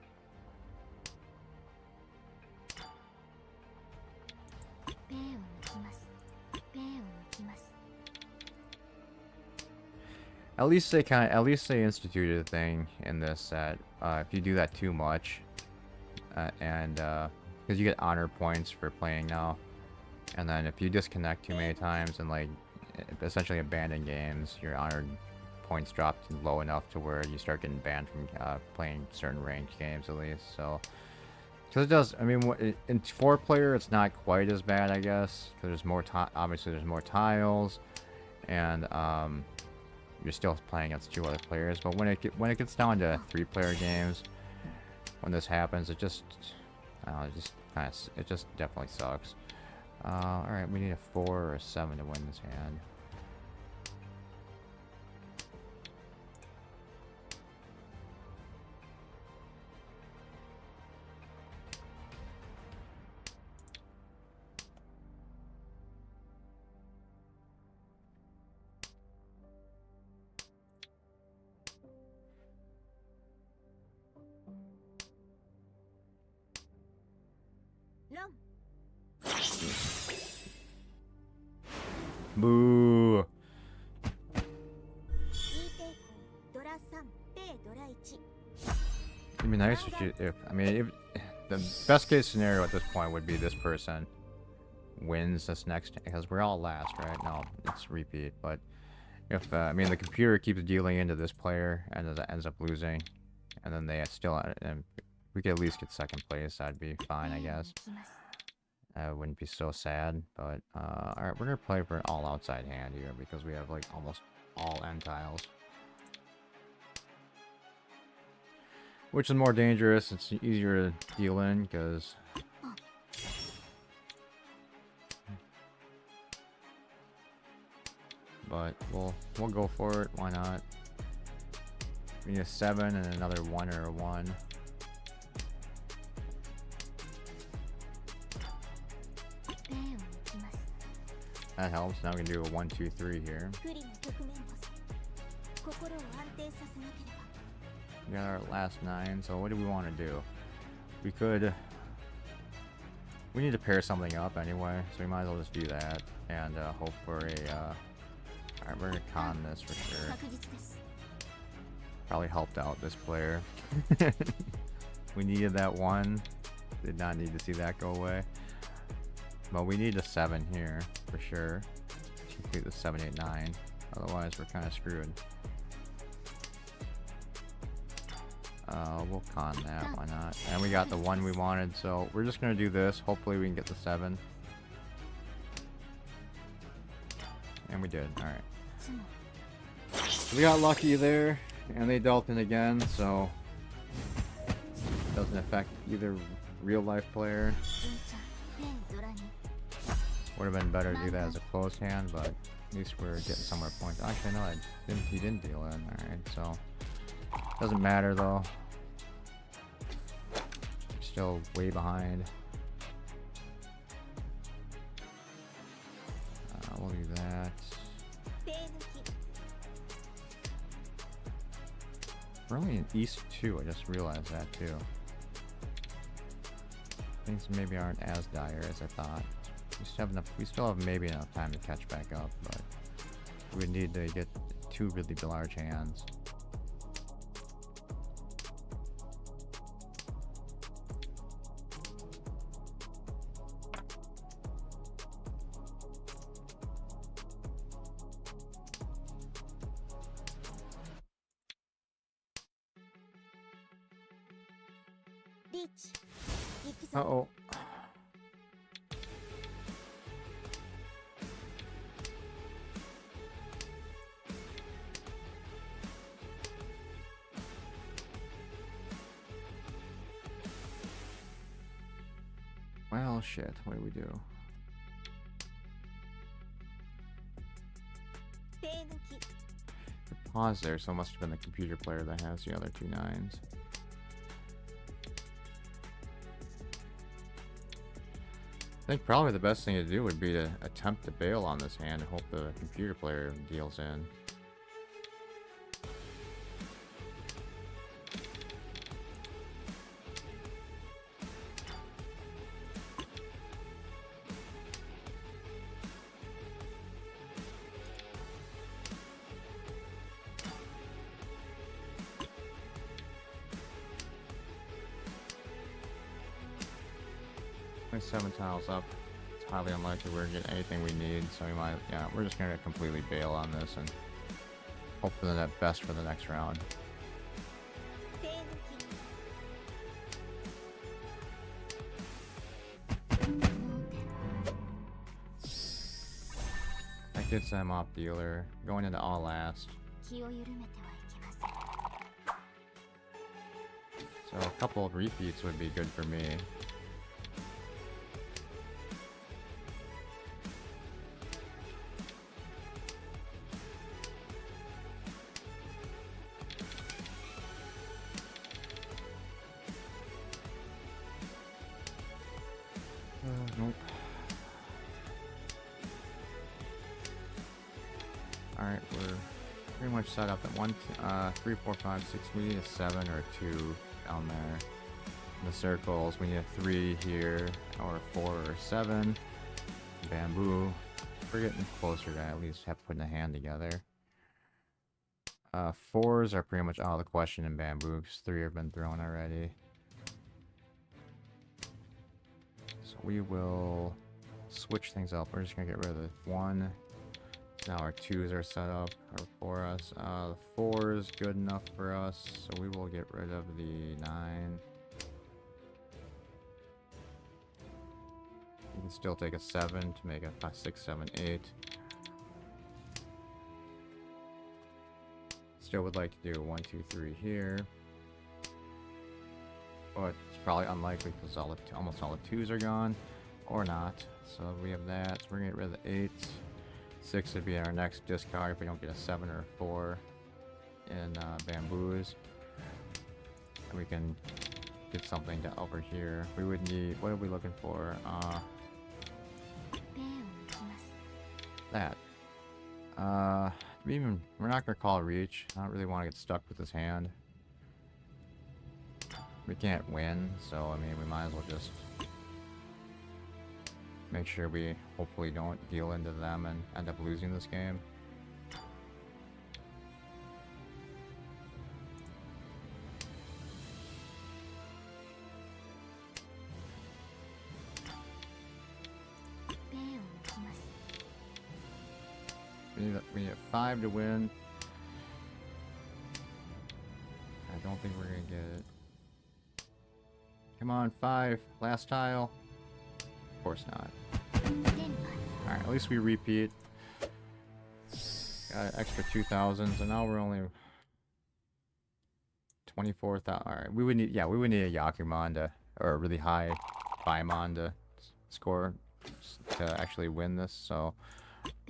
At least they instituted a thing in this that if you do that too much, because you get honor points for playing now, and then if you disconnect too many times and like essentially abandon games, your honor points drop low enough to where you start getting banned from playing certain ranked games at least. So, because it does, I mean, in 4-player it's not quite as bad, I guess, because there's more obviously there's more tiles, and you're still playing against 2 other players. But when it gets down to 3-player games, when this happens, it just, it just definitely sucks. Alright, we need a 4 or a 7 to win this hand. Boo! It'd be nice if I mean, if the best case scenario at this point would be this person wins this next, because we're all last, right? No, it's repeat. But if I mean, the computer keeps dealing into this player and ends up losing, and then they still, and we could at least get second place, that'd be fine, I guess. It wouldn't be so sad, but alright, we're gonna play for an all outside hand here because we have like almost all end tiles. Which is more dangerous, it's easier to deal in because but we'll go for it, why not? We need a 7 and another 1 or a 1. That helps. Now we can do a 1, 2, 3 here. We got our last 9, so what do we want to do? We need to pair something up anyway, so we might as well just do that and hope for a alright, we're gonna con this for sure. Probably helped out this player. We needed that 1. Did not need to see that go away. But we need a 7 here, for sure, to complete the 7, 8, 9. Otherwise, we're kind of screwed. We'll con that, why not? And we got the 1 we wanted, so we're just going to do this. Hopefully we can get the 7. And we did, alright. So we got lucky there, and they dealt in again, so it doesn't affect either real-life player. Would have been better to do that as a closed hand, but at least we're getting somewhere points. Actually, no, he didn't deal in. Alright, so doesn't matter though. We're still way behind. We'll do that. We're only in East 2, I just realized that too. Things maybe aren't as dire as I thought. We still have maybe enough time to catch back up, but we need to get 2 really large hands. Uh-oh. Well, shit, what do we do? Pause there, so it must have been the computer player that has the other 2 9s. I think probably the best thing to do would be to attempt to bail on this hand and hope the computer player deals in. Only 7 tiles up. It's highly unlikely we're gonna get anything we need, so we might, yeah, we're just gonna completely bail on this and hope for the best for the next round. That gets them off dealer, going into all last. So a couple of repeats would be good for me. Nope. Alright, we're pretty much set up at 1, 3, 4, 5, 6. We need a 7 or a 2 down there. In the circles, we need a 3 here, or a 4 or a 7. Bamboo. We're getting closer to at least putting a hand together. 4s are pretty much out of the question in bamboo, because 3 have been thrown already. So we will switch things up. We're just gonna get rid of the 1. Now our 2s are set up for us. The 4 is good enough for us, so we will get rid of the 9. You can still take a 7 to make a 6, 7, 8. Still would like to do 1, 2, 3 here. But it's probably unlikely because almost all the 2s are gone. Or not. So we have that. So we're going to get rid of the 8. 6 would be our next discard if we don't get a 7 or a 4 in bamboos. And we can get something to over here. We would need, what are we looking for? That. We're not gonna call Riichi. I don't really want to get stuck with this hand. We can't win, so I mean we might as well just make sure we hopefully don't deal into them and end up losing this game. We need a 5 to win. I don't think we're gonna get it. Come on, 5. Last tile. Of course not. Alright, at least we repeat. Got an extra 2,000, so now we're only 24,000. Alright, we would need a Yakumon to, or a really high Paimon to score to actually win this, so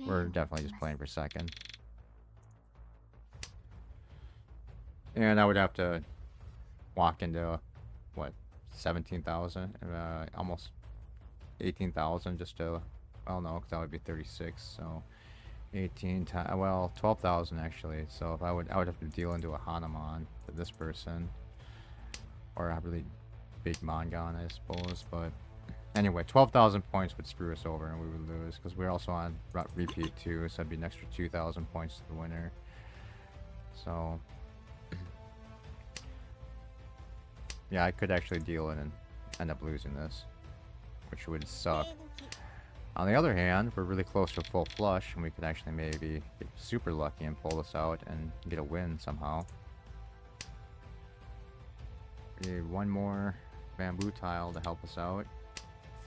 we're definitely just playing for second. And I would have to walk into, what, 17,000? Almost 18,000 just to, well, no, because that would be 36, so 18 times, well, 12,000 actually. So if I would have to deal into a Hanamon to this person, or a really big Mangon, I suppose, but anyway, 12,000 points would screw us over and we would lose, because we're also on repeat too, so that'd be an extra 2,000 points to the winner. So yeah, I could actually deal it and end up losing this, which would suck. On the other hand, we're really close to a full flush, and we could actually maybe get super lucky and pull this out and get a win somehow. We need 1 more bamboo tile to help us out.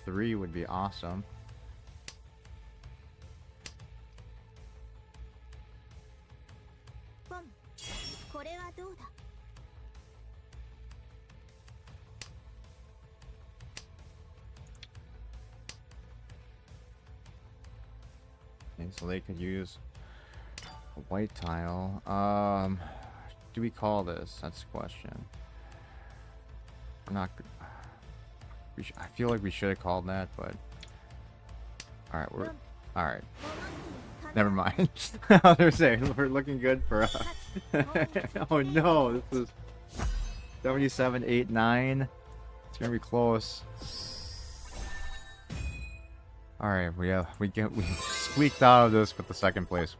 3 would be awesome. Okay, so they could use a white tile. Do we call this? That's the question. I'm not. I feel like we should have called that, but alright. Never mind. I was gonna say we're looking good for us. Oh no, this is 77, 8, 9. It's gonna be close. Alright, we squeaked out of this with the second place.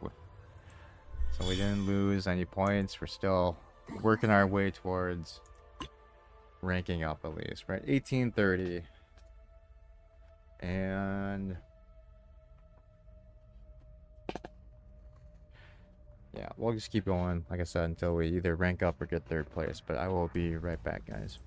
So we didn't lose any points. We're still working our way towards ranking up at least. We're at 1830. And yeah, we'll just keep going, like I said, until we either rank up or get 3rd place. But I will be right back, guys.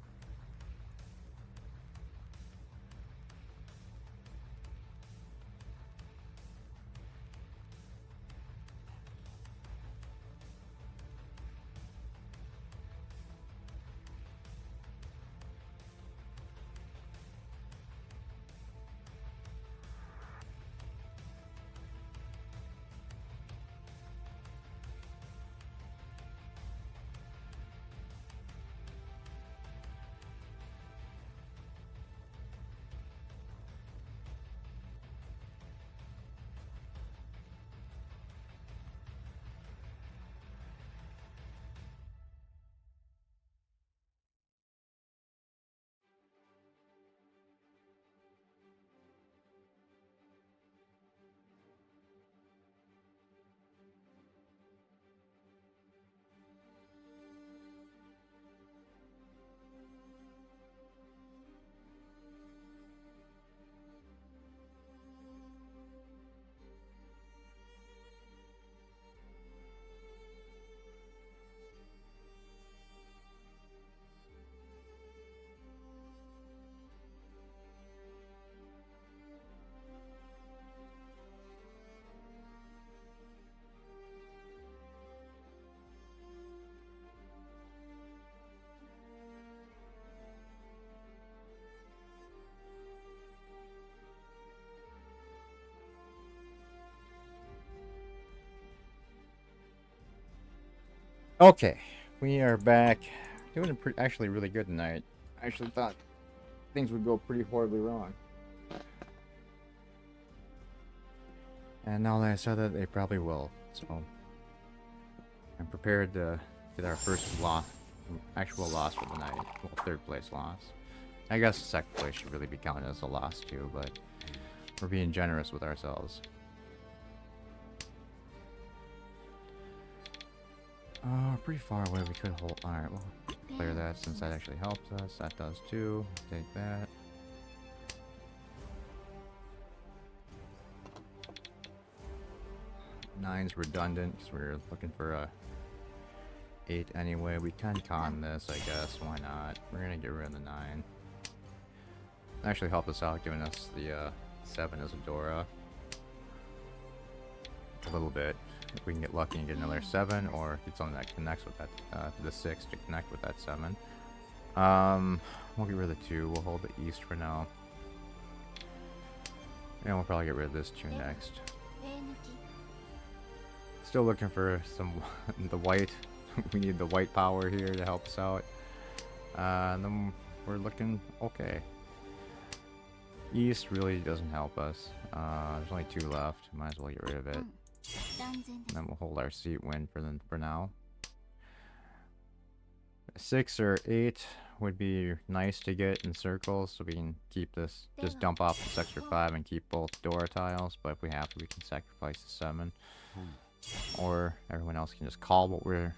Okay, we are back. Doing actually really good tonight. I actually thought things would go pretty horribly wrong. And now that I said that, they probably will. So, I'm prepared to get our first loss, actual loss for the night. Well, third place loss. I guess second place should really be counted as a loss too, but we're being generous with ourselves. Pretty far away. We could hold. Alright, well, clear that since that actually helps us. That does too. Take that. Nine's redundant because we're looking for a 8 anyway. We can con this, I guess. Why not? We're gonna get rid of the 9. Actually help us out giving us the 7 as a Dora. A little bit. If we can get lucky and get another 7, or get something that connects with that, the 6 to connect with that 7. We'll get rid of the 2. We'll hold the East for now. And we'll probably get rid of this 2 next. Still looking for some the white. We need the white power here to help us out. And then we're looking okay. East really doesn't help us. There's only 2 left. Might as well get rid of it. And then we'll hold our seat win for now. 6 or 8 would be nice to get in circles, so we can keep this. Just dump off this extra 5 and keep both Dora tiles. But if we have to, we can sacrifice the 7. Or everyone else can just call what we're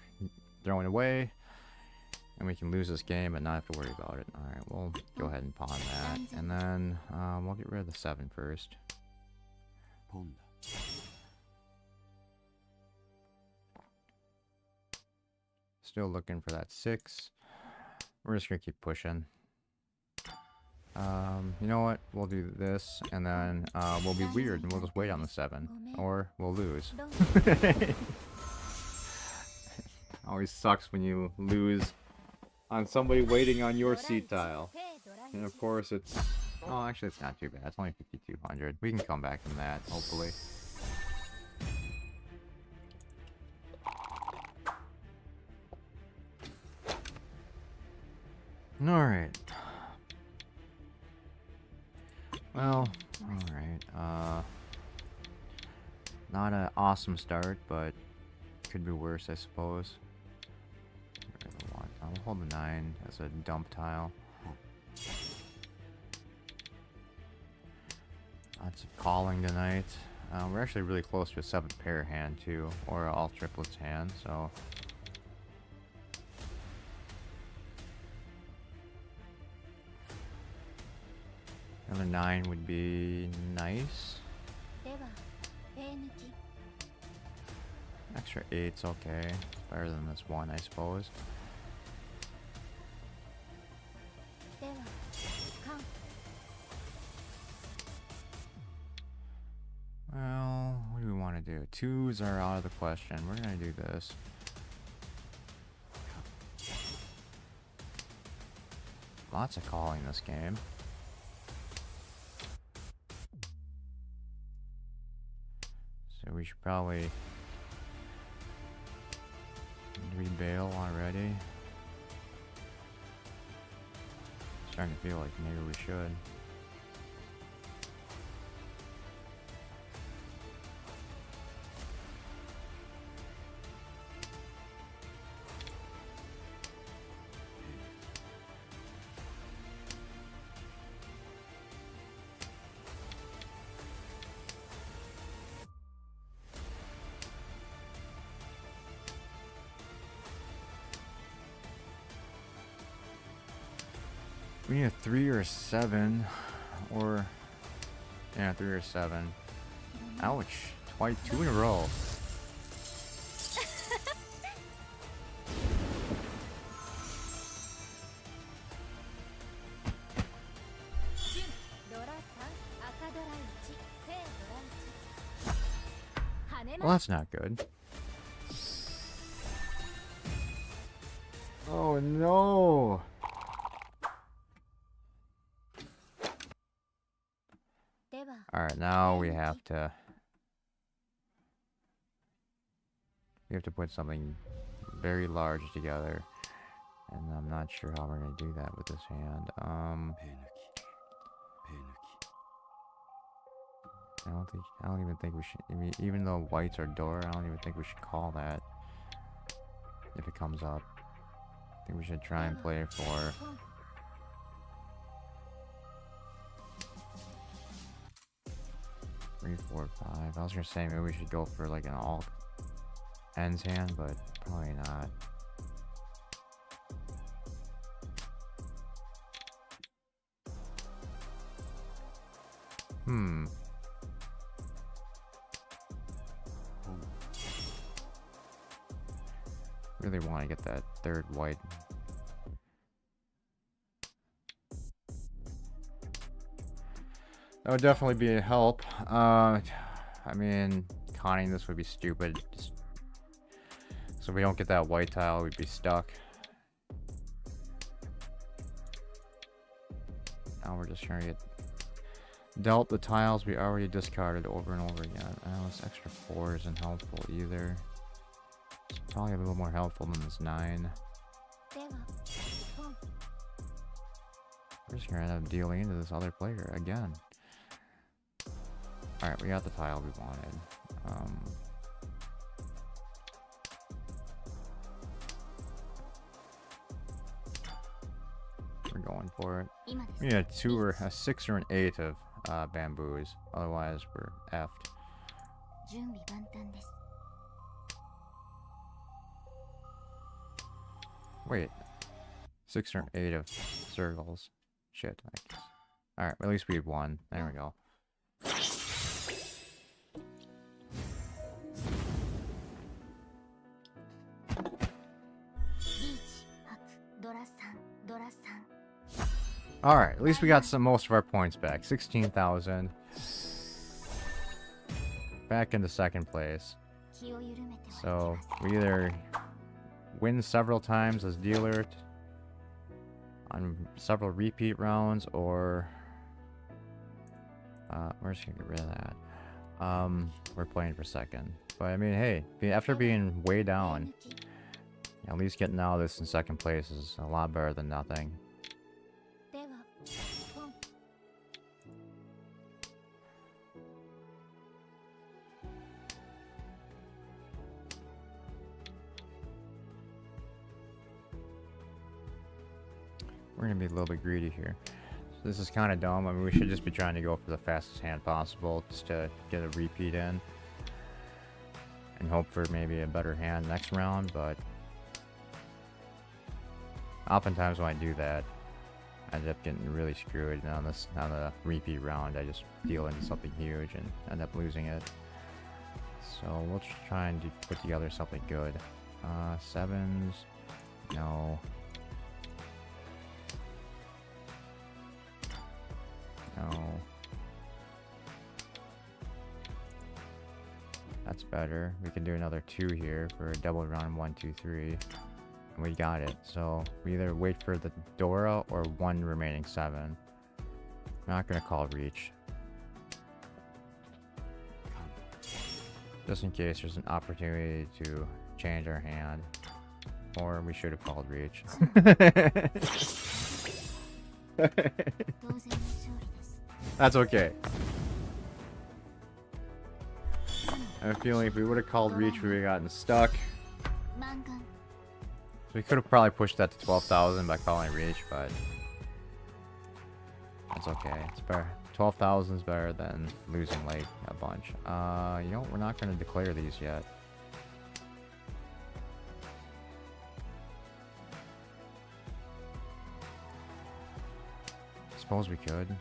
throwing away, and we can lose this game and not have to worry about it. Alright, we'll go ahead and pawn that. And then we'll get rid of the 7 first. Still looking for that 6. We're just gonna keep pushing. You know what? We'll do this, and then we'll be weird, and we'll just wait on the 7. Or we'll lose. Always sucks when you lose on somebody waiting on your seat tile. And of course it's... Oh, actually it's not too bad. It's only 5,200. We can come back from that, hopefully. Alright. Well, alright. Not an awesome start, but could be worse, I suppose. I'll hold the 9 as a dump tile. Lots of calling tonight. We're actually really close to a 7th pair hand too, or all triplets hand, so... Another 9 would be nice. Extra 8's okay. It's better than this 1, I suppose. Well, what do we want to do? 2s are out of the question. We're gonna do this. Lots of calling this game. So we should probably rebail already. Starting to feel like maybe we should. We need a 3 or a 7, or yeah, 3 or 7. Ouch! Twice, 2 in a row. Well, that's not good. Oh no! Alright, now we have to put something very large together. And I'm not sure how we're gonna do that with this hand. I don't even think we should, I mean, even though whites are door, I don't even think we should call that if it comes up. I think we should try and play for 3, 4, 5. I was gonna say maybe we should go for like an all ends hand, but probably not. Really want to get that third white. That would definitely be a help. I mean, conning this would be stupid. Just so we don't get that white tile, we'd be stuck. Now we're just trying to get dealt the tiles we already discarded over and over again. I know this extra 4 isn't helpful either. It's probably a little more helpful than this 9. We're just gonna end up dealing into this other player again. Alright, we got the tile we wanted. We're going for it. We need a 2 or a 6 or an 8 of bamboos. Otherwise, we're effed. Wait. 6 or an 8 of circles. Shit, I guess. Alright, at least we have 1. There we go. Alright, at least we got most of our points back. 16,000. Back into second place. So, we either win several times as dealer on several repeat rounds, or we're just gonna get rid of that. We're playing for second. But I mean, hey, after being way down, at least getting out of this in second place is a lot better than nothing. We're gonna be a little bit greedy here. So this is kind of dumb. I mean, we should just be trying to go for the fastest hand possible just to get a repeat in. And hope for maybe a better hand next round, but oftentimes when I do that, I end up getting really screwed. And on the repeat round, I just deal into something huge and end up losing it. So we'll just try and put together something good. 7s, no. No. That's better. We can do another 2 here for a double round 1, 2, 3. And we got it. So we either wait for the Dora or 1 remaining 7. I'm not gonna call Riichi. Just in case there's an opportunity to change our hand. Or we should have called Riichi. That's okay. I have a feeling if we would have called Riichi, we would have gotten stuck. So we could have probably pushed that to 12,000 by calling Riichi, but that's okay. It's better. 12,000 is better than losing like a bunch. You know, we're not going to declare these yet. Suppose we could.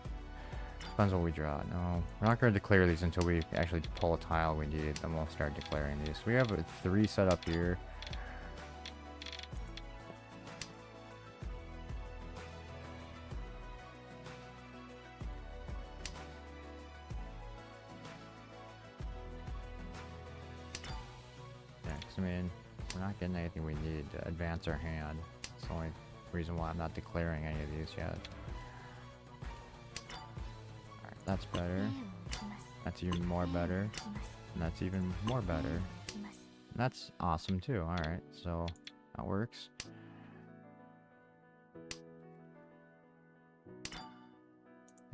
Depends what we draw. No, we're not going to declare these until we actually pull a tile we need. Then we'll start declaring these. We have a 3 set up here. Yeah, 'cause I mean, we're not getting anything we need to advance our hand. That's the only reason why I'm not declaring any of these yet. That's better. That's even more better. And that's even more better. And that's awesome too. Alright, so That works.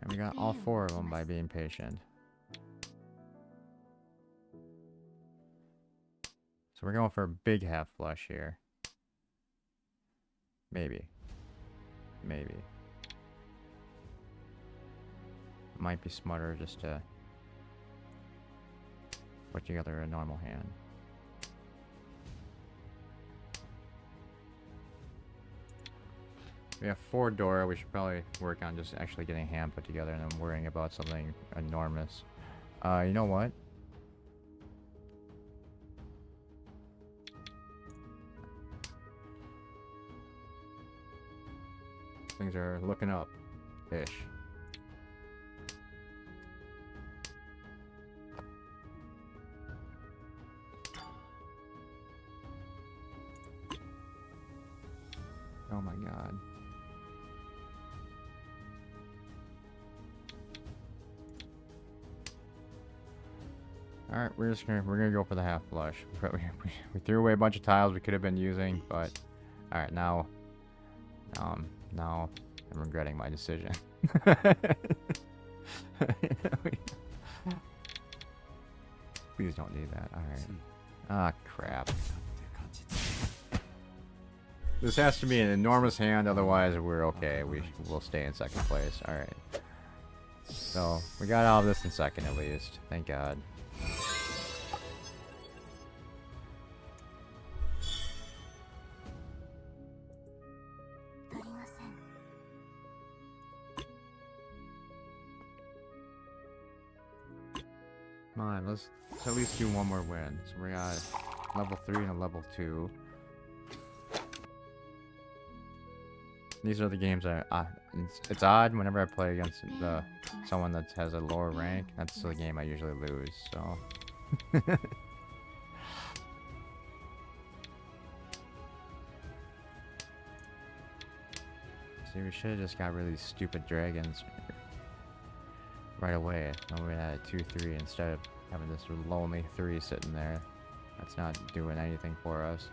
And we got all 4 of them by being patient. So we're going for a big half flush here. Maybe. Maybe. Might be smarter just to put together a normal hand. We have 4 Dora. We should probably work on just actually getting a hand put together and then worrying about something enormous. You know what? Things are looking up-ish. Oh my god. Alright, we're gonna go for the half flush. We threw away a bunch of tiles we could have been using, but alright, now I'm regretting my decision. Please don't need that. Alright. Ah, crap. This has to be an enormous hand, otherwise we're okay. We'll stay in second place. Alright. So, we got all of this in second at least. Thank God. Come on, let's at least do one more win. So we got level 3 and a level 2. These are the games it's odd whenever I play against someone that has a lower rank. That's the game I usually lose, so. See, we should have just got rid of these stupid dragons right away. When we had 2-3 instead of having this lonely 3 sitting there. That's not doing anything for us.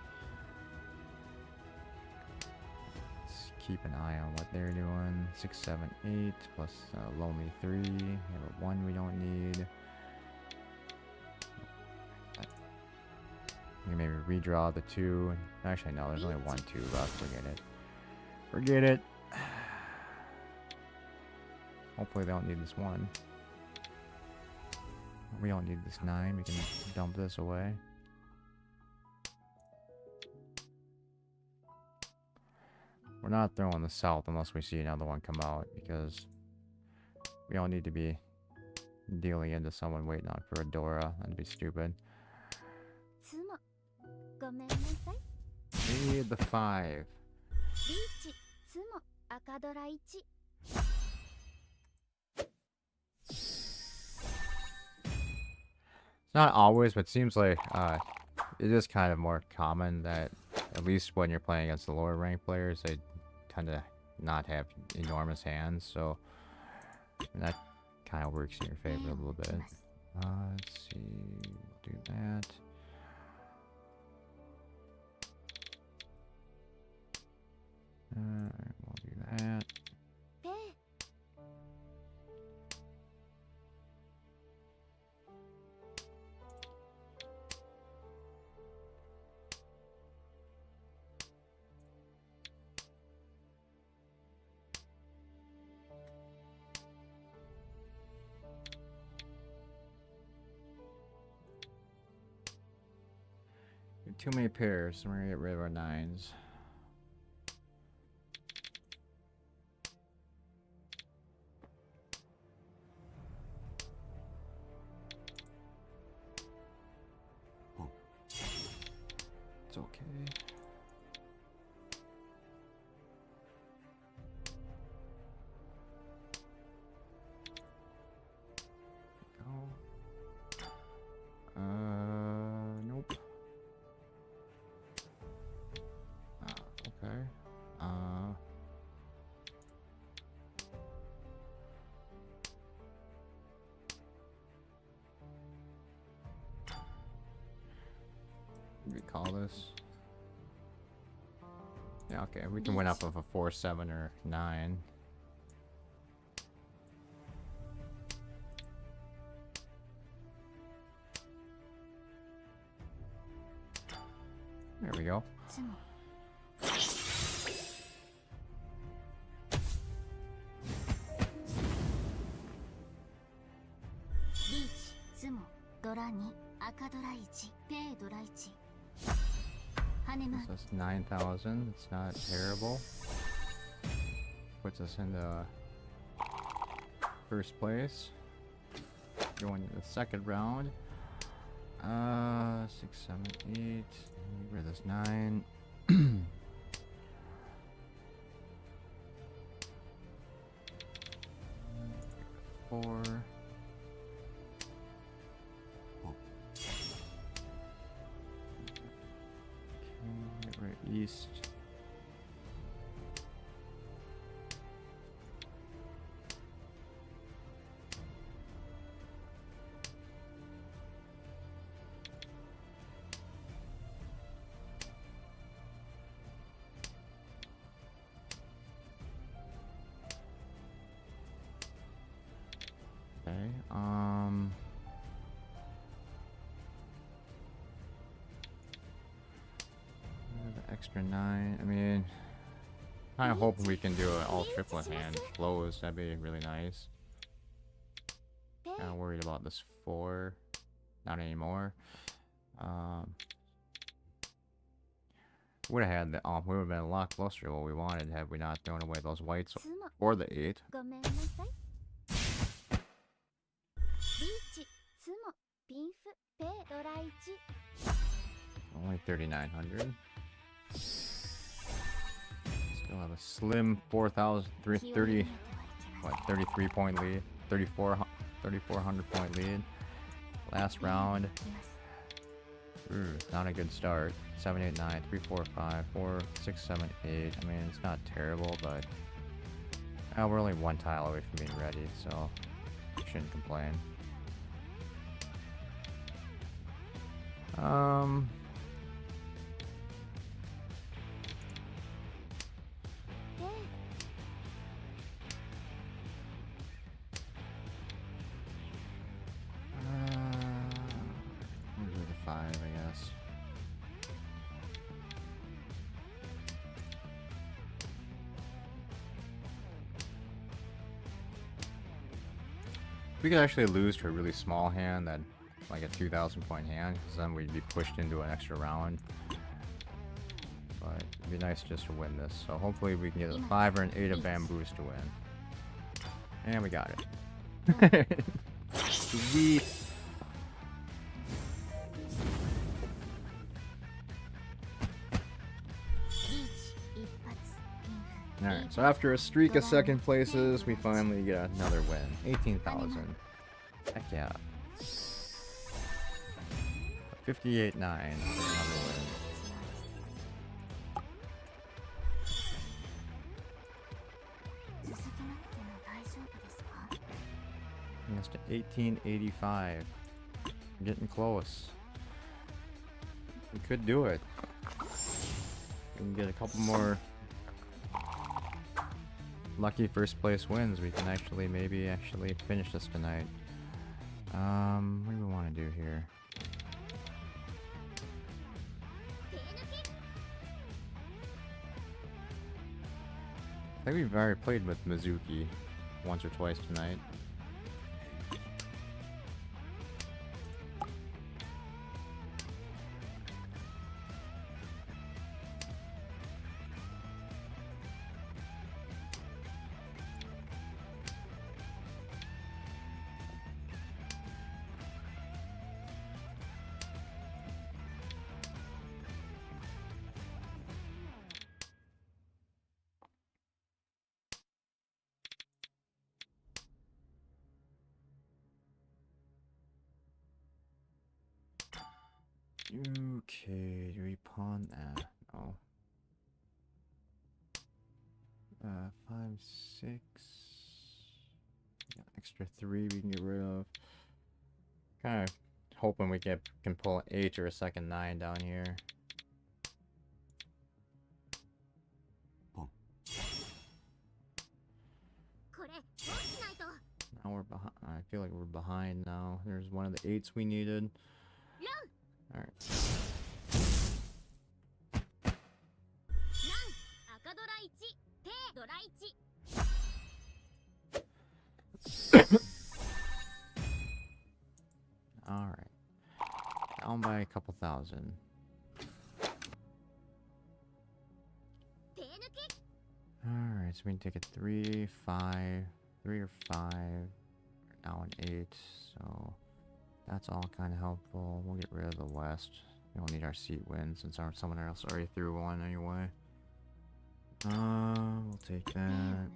Let's keep an eye on what they're doing. 6, 7, 8 plus lonely 3. We have a 1 we don't need. We can maybe redraw the 2. Actually, no, there's only 1, 2 left. Forget it. Forget it. Hopefully they don't need this 1. We don't need this 9. We can dump this away. We're not throwing the south unless we see another one come out, because we don't need to be dealing into someone waiting on for a Dora. That'd be stupid. We need the 5. It's not always, but it seems like it is kind of more common that, at least when you're playing against the lower ranked players, they tend to not have enormous hands, so that kind of works in your favor a little bit. Let's see, we'll do that. We'll do that. Too many pairs, so we're gonna get rid of our 9s. It's okay. Go. Nope. Okay. We call this. Yeah, okay, we can win off of a 4, 7, or 9. There we go. That's 9,000. It's not terrible. Puts us into first place. Going to the second round. 6, 7, 8. Where this 9. 4. Okay, we're east. Okay, the extra 9. I mean, kind of hoping we can do an all triplet hand close. That'd be really nice. Kind of worried about this 4. Not anymore. Would have had the we would have been a lot closer to what we wanted had we not thrown away those whites or the 8. Only 3,900. Still have a slim 4,030, what, 33 point lead, 3,400 point lead. Last round. Ooh, not a good start. 7, 8, 9, 3, 4, 5, 4, 6, 7, 8. I mean, it's not terrible, but we're only one tile away from being ready, so shouldn't complain. We'll do the 5, I guess. We could actually lose to a really small hand, that like a 2,000 point hand, because then we'd be pushed into an extra round. But it'd be nice just to win this. So hopefully we can get a 5 or an 8 of bamboos to win. And we got it. Sweet. Alright, so after a streak of second places, we finally get another win. 18,000. Heck yeah. 58.9 for another win. Yes, to 1885. Getting close. We could do it. We can get a couple more lucky first place wins. We can actually maybe finish this tonight. What do we want to do here? I think we've already played with Mizuki once or twice tonight. Okay, do we pawn that? No. 5, 6. Yeah, extra 3 we can get rid of. Kind of hoping we can pull an 8 or a second 9 down here. Now we're behind. I feel like we're behind now. There's one of the 8s we needed. Alright. Alright. Down by a couple thousand. Alright, so we can take a 3, 5, 3 or 5. Now an 8, so that's all kind of helpful. We'll get rid of the west. We don't need our seat win since someone else already threw one anyway. We'll take that.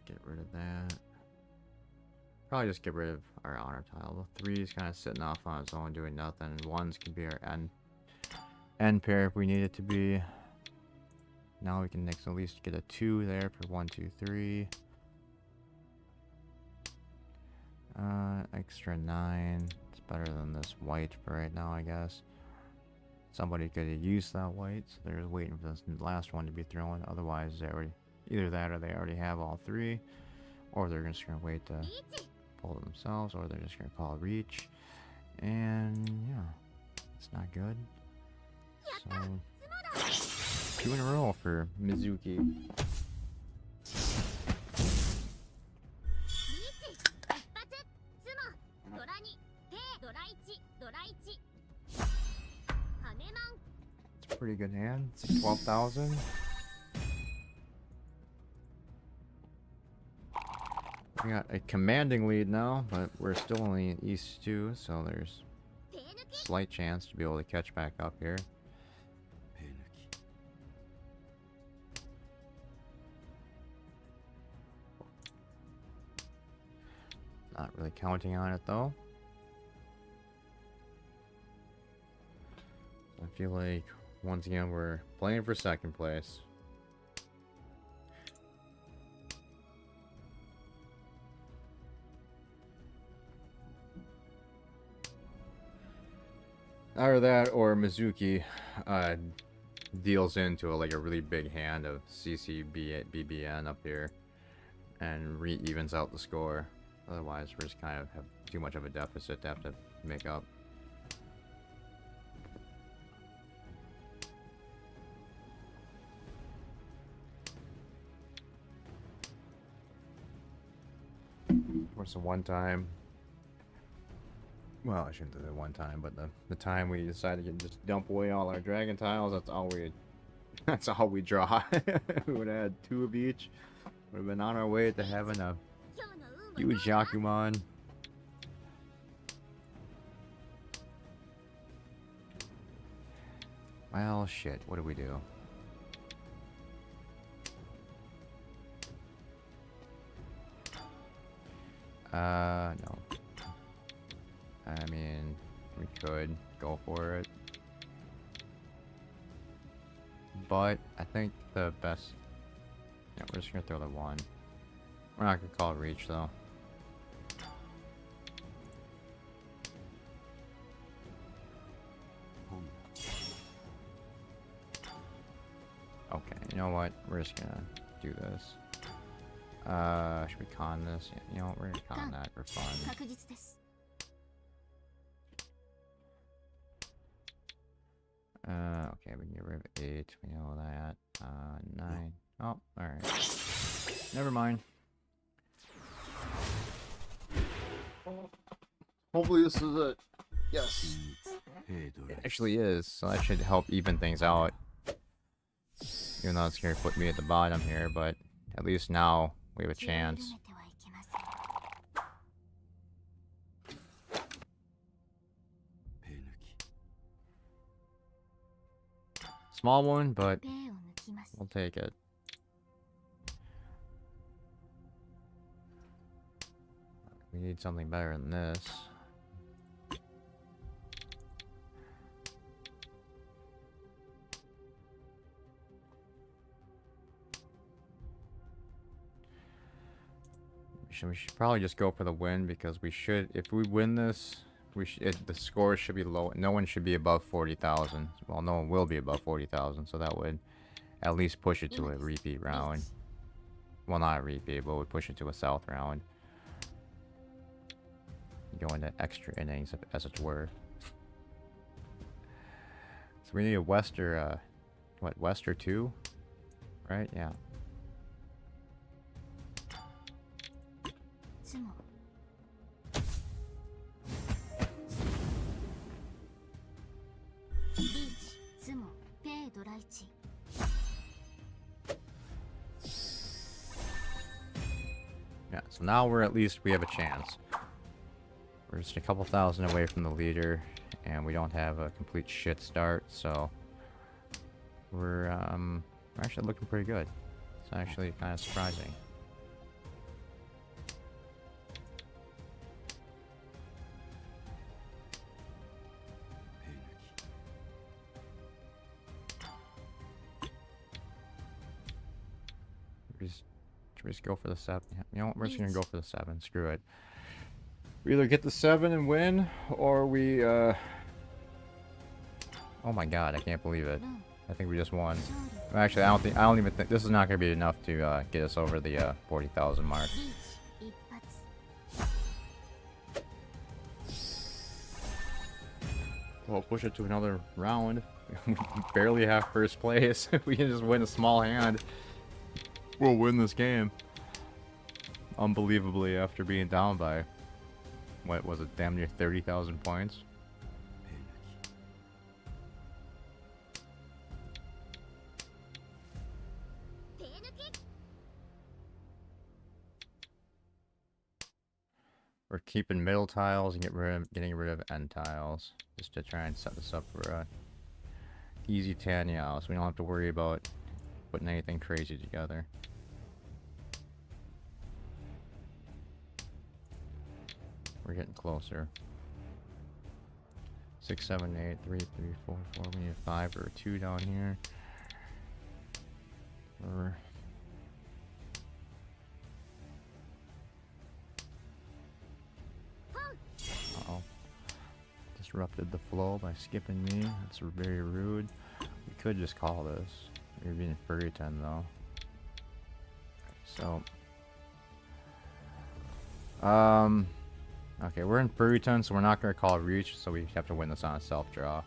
Get rid of that. Probably just get rid of our honor tile. The 3 is kind of sitting off on its own doing nothing. 1s can be our end pair if we need it to be. Now we can at least get a 2 there for 1, 2, 3. Extra 9. It's better than this white for right now, I guess. Somebody could have used that white, so they're waiting for this last one to be thrown. Otherwise, they already either that or they already have all 3, or they're just gonna wait to pull it themselves, or they're just gonna call Riichi. And yeah, it's not good. So 2 in a row for Mizuki. It's a pretty good hand. It's 12,000. We got a commanding lead now, but we're still only in East 2, so there's a slight chance to be able to catch back up here. Not really counting on it though. I feel like once again we're playing for second place. Either that or Mizuki deals into like a really big hand of BBN up here and re-evens out the score. Otherwise, we're just kind of have too much of a deficit to have to make up. Of course, the one time. Well, I shouldn't do it one time, but the time we decided to just dump away all our dragon tiles, that's all we draw. We would have had 2 of each. Would have been on our way to having a huge Yakuman. Well, shit. What do we do? No. I mean, we could go for it. But I think the best... Yeah, we're just gonna throw the 1. We're not gonna call it Riichi though. Okay, you know what? We're just gonna do this. Should we con this? Yeah, you know what? We're gonna con that for fun. Okay, we can get rid of 8. We know that. 9. Oh, alright. Never mind. Hopefully this is it. Yes. It actually is, so that should help even things out. Even though it's going to put me at the bottom here, but at least now we have a chance. Small one, but we'll take it. We need something better than this. We should probably just go for the win, because we should, if we win this, the score should be low. No one should be above 40,000. Well, no one will be above 40,000, so that would at least push it to a repeat round. Well, not a repeat, but would push it to a south round. go into extra innings, as it were. So we need a Wester, what, Wester 2? Right? Yeah. Yeah, so now we have a chance. We're just a couple thousand away from the leader, and we don't have a complete shit start, so we're actually looking pretty good. It's actually kind of surprising. Should we just go for the 7? You know what? We're just gonna go for the 7. Screw it. We either get the 7 and win, or we oh my god, I can't believe it. I think we just won. Actually, I don't even think this is not gonna be enough to get us over the 40,000 mark. We'll push it to another round. We barely have first place. We can just win a small hand. We'll win this game. Unbelievably, after being down by, what was it, damn near 30,000 points? We're keeping middle tiles and getting rid of end tiles, just to try and set this up for a easy Tanyao, so we don't have to worry about putting anything crazy together. We're getting closer. 6, 7, 8, 3, 3, 4, 4. We need a 5 or a 2 down here. Or uh-oh. Disrupted the flow by skipping me. That's very rude. We could just call this. We're being Furiton though. So okay, we're in Furiton, so we're not gonna call Riichi, so we have to win this on a self-draw.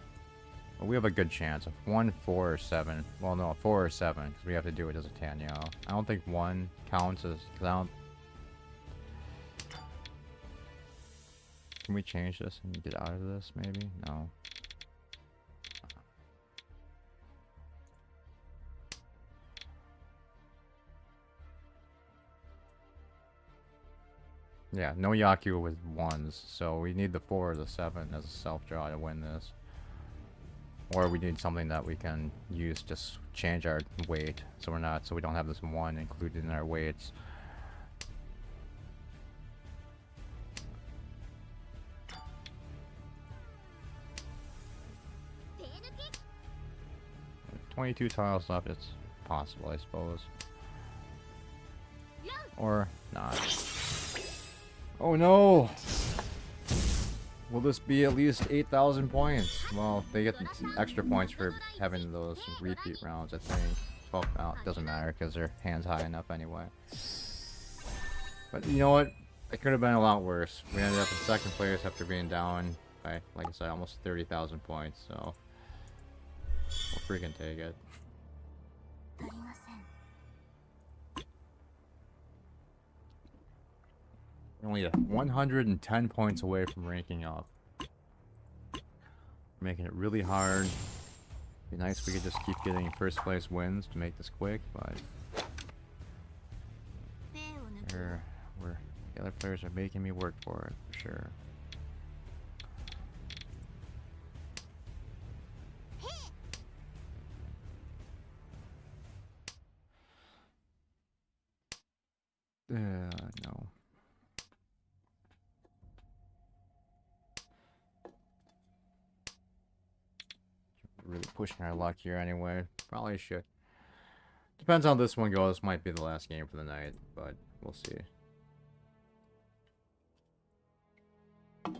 But we have a good chance of 1, 4, or 7. Well, no, 4 or 7, because we have to do it as a Tanyao. I don't think 1 counts as, because I don't... Can we change this and get out of this, maybe? No. Yeah, no Yaku with 1s, so we need the 4 or the 7 as a self-draw to win this. Or we need something that we can use to change our weight, so we don't have this 1 included in our weights. With 22 tiles left, it's possible, I suppose. Or not. Oh no! Will this be at least 8,000 points? Well, they get the extra points for having those repeat rounds, I think. Well, no, it doesn't matter because their hand's high enough anyway. But you know what? It could have been a lot worse. We ended up in second place after being down by, like I said, almost 30,000 points, so we'll freaking take it. We're only 110 points away from ranking up. We're making it really hard. It'd be nice if we could just keep getting first place wins to make this quick, but the other players are making me work for it, for sure. No. Really pushing our luck here anyway. Probably should. Depends on how this one goes. Might be the last game for the night, but we'll see. I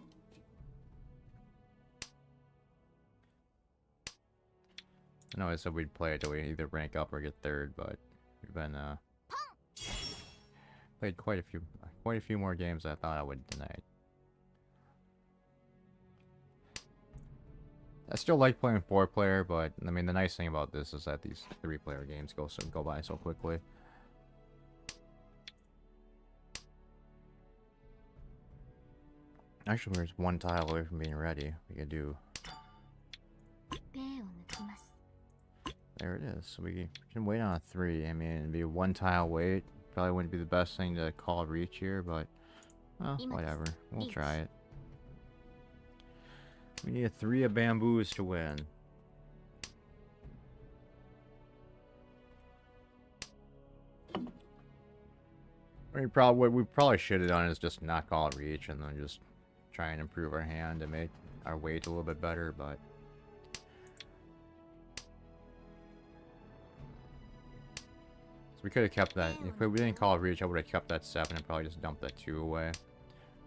know I said we'd play it till we either rank up or get third, but we've been played quite a few more games than I thought I would tonight. I still like playing 4-player, but I mean the nice thing about this is that these 3-player games go by so quickly. Actually, we're just one tile away from being ready. We could do. There it is. So we can wait on a 3. I mean, it'd be a 1 tile wait. Probably wouldn't be the best thing to call Riichi here, but well, whatever. We'll try it. We need a 3 of bamboos to win. What we probably should have done is just not call it Riichi and then just try and improve our hand to make our weight a little bit better, but so we could have kept that. If we didn't call it Riichi, I would have kept that 7 and probably just dumped that 2 away.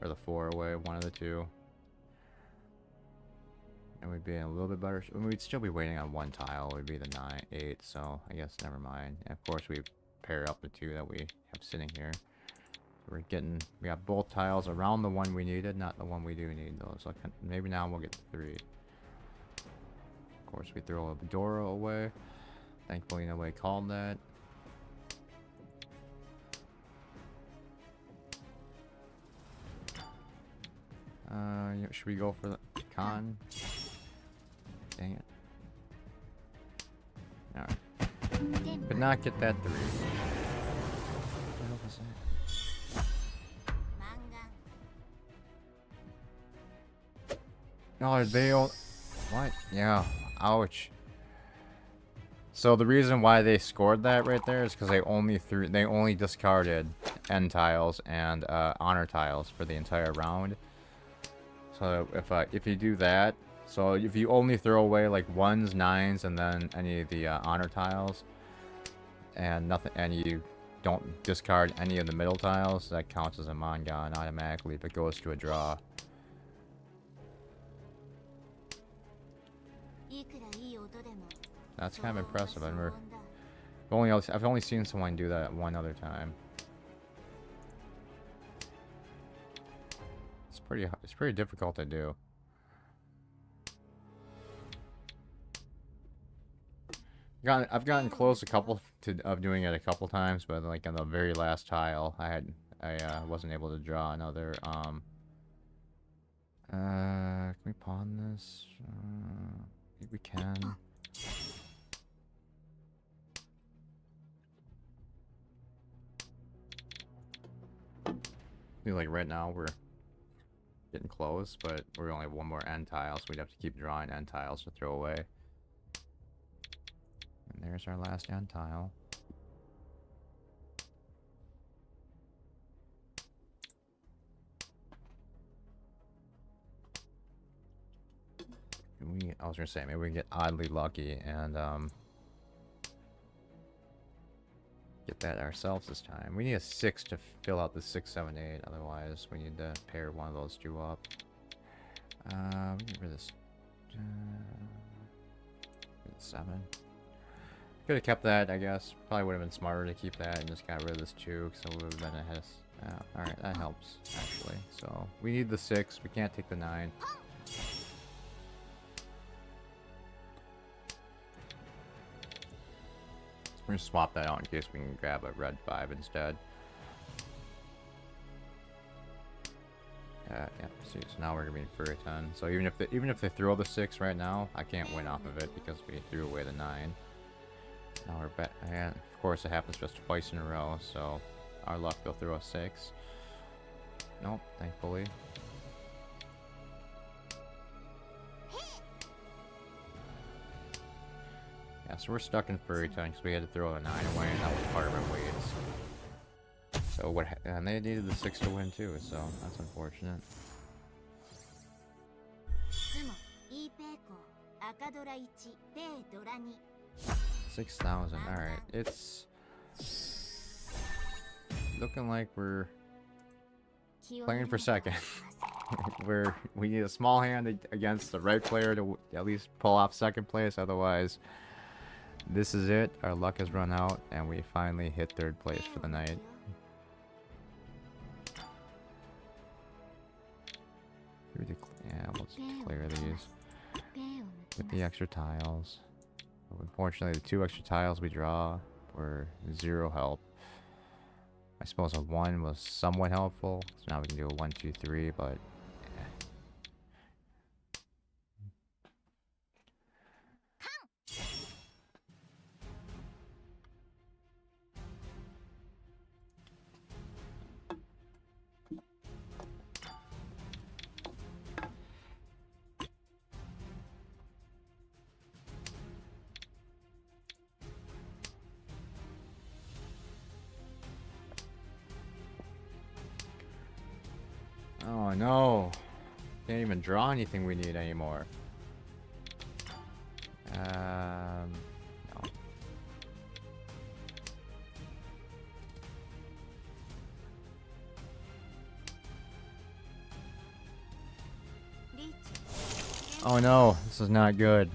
Or the 4 away, one of the 2. And we'd be in a little bit better. We'd still be waiting on 1 tile. It would be the 9, 8, so I guess never mind. And of course, we pair up the 2 that we have sitting here. So we got both tiles around the one we needed, not the one we do need though. So maybe now we'll get the 3. Of course, we throw a Dora away. Thankfully, nobody called that. Should we go for the con? Dang it. Alright. Could not get that 3. What the hell was that? Oh, they all... What? Yeah. Ouch. So the reason why they scored that right there is because they only discarded end tiles and honor tiles for the entire round. So if you do that, so if you only throw away like 1s, 9s, and then any of the honor tiles, and nothing, and you don't discard any of the middle tiles, that counts as a Mahjong automatically if it goes to a draw. That's kind of impressive. I've only seen someone do that one other time. It's pretty difficult to do. I've gotten close of doing it a couple times, but like on the very last tile, I wasn't able to draw another. Can we pawn this? I think we can. I feel like right now we're getting close, but we only have 1 more end tile, so we'd have to keep drawing end tiles to throw away. And there's our last end tile. I was gonna say maybe we can get oddly lucky and get that ourselves this time. We need a 6 to fill out the 6, 7, 8. Otherwise, we need to pair one of those 2 up. We get rid of this. 7. Could have kept that, I guess. Probably would have been smarter to keep that and just got rid of this 2, because it would have been ahead. Alright, that helps actually. So we need the 6. We can't take the 9. We're gonna swap that out in case we can grab a red 5 instead. Yeah, see, so now we're gonna be in for a 10. So even if they throw the 6 right now, I can't win off of it because we threw away the 9. Now we're back, and of course it happens just twice in a row, so our luck they'll throw a 6. Nope, thankfully. Yeah, so we're stuck in furry time because we had to throw a 9 away, and that was part of our weights. So and they needed the 6 to win too, so that's unfortunate. 6,000. All right, it's looking like we're playing for second. We need a small hand against the right player to at least pull off second place. Otherwise, this is it. Our luck has run out, and we finally hit third place for the night. Yeah, let's clear these. Get the extra tiles. Unfortunately, the 2 extra tiles we draw were 0 help. I suppose a 1 was somewhat helpful, so now we can do a 1, 2, 3, but oh no! Can't even draw anything we need anymore. No. Oh no, this is not good.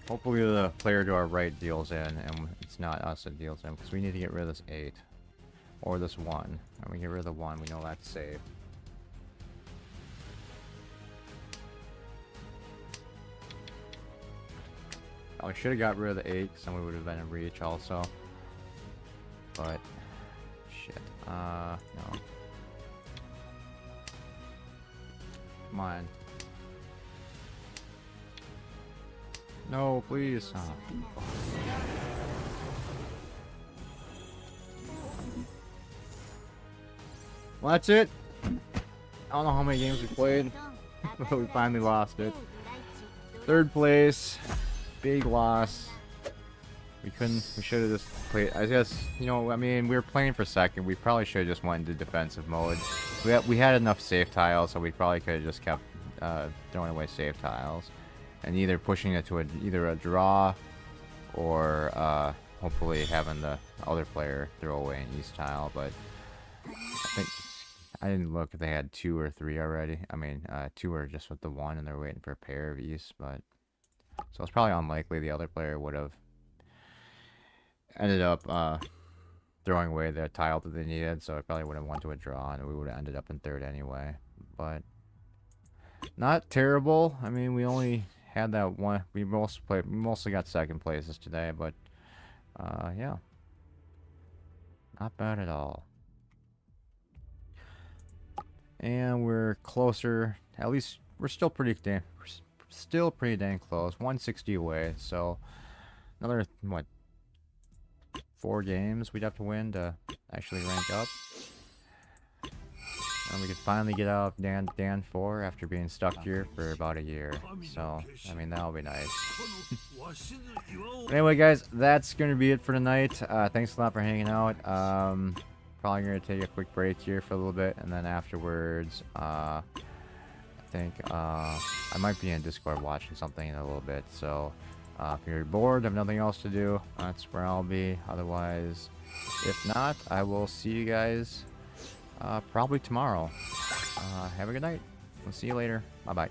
Hopefully the player to our right deals in, and it's not us that deals in, because we need to get rid of this 8. Or this 1. And we get rid of the 1, we know that's safe. Oh, we should have got rid of the 8, because then we would have been in Riichi also. But, shit. No. Come on. No, please. Oh. Well, that's it. I don't know how many games we played, but we finally lost it. 3rd place. Big loss. We should have just played. I guess, you know, I mean, we were playing for 2nd. We probably should have just went into defensive mode. We had enough save tiles, so we probably could have just kept throwing away save tiles. And either pushing it to either a draw or hopefully having the other player throw away an East tile. But I think I didn't look if they had 2 or 3 already. I mean, 2 are just with the 1 and they're waiting for a pair of East. But so it's probably unlikely the other player would have ended up throwing away the tile that they needed. So it probably would have won to a draw and we would have ended up in 3rd anyway. But not terrible. I mean, we only had that one. We mostly got 2nd places today, but yeah, not bad at all. And we're closer. At least we're still pretty dang close. 160 away. So another what? 4 games we'd have to win to actually rank up. And we could finally get out of Dan 4 after being stuck here for about a year. So, I mean, that'll be nice. But anyway, guys, that's going to be it for tonight. Thanks a lot for hanging out. Probably going to take a quick break here for a little bit. And then afterwards, I think I might be in Discord watching something in a little bit. So, if you're bored, have nothing else to do, that's where I'll be. Otherwise, if not, I will see you guys probably tomorrow. Have a good night. We'll see you later. Bye-bye.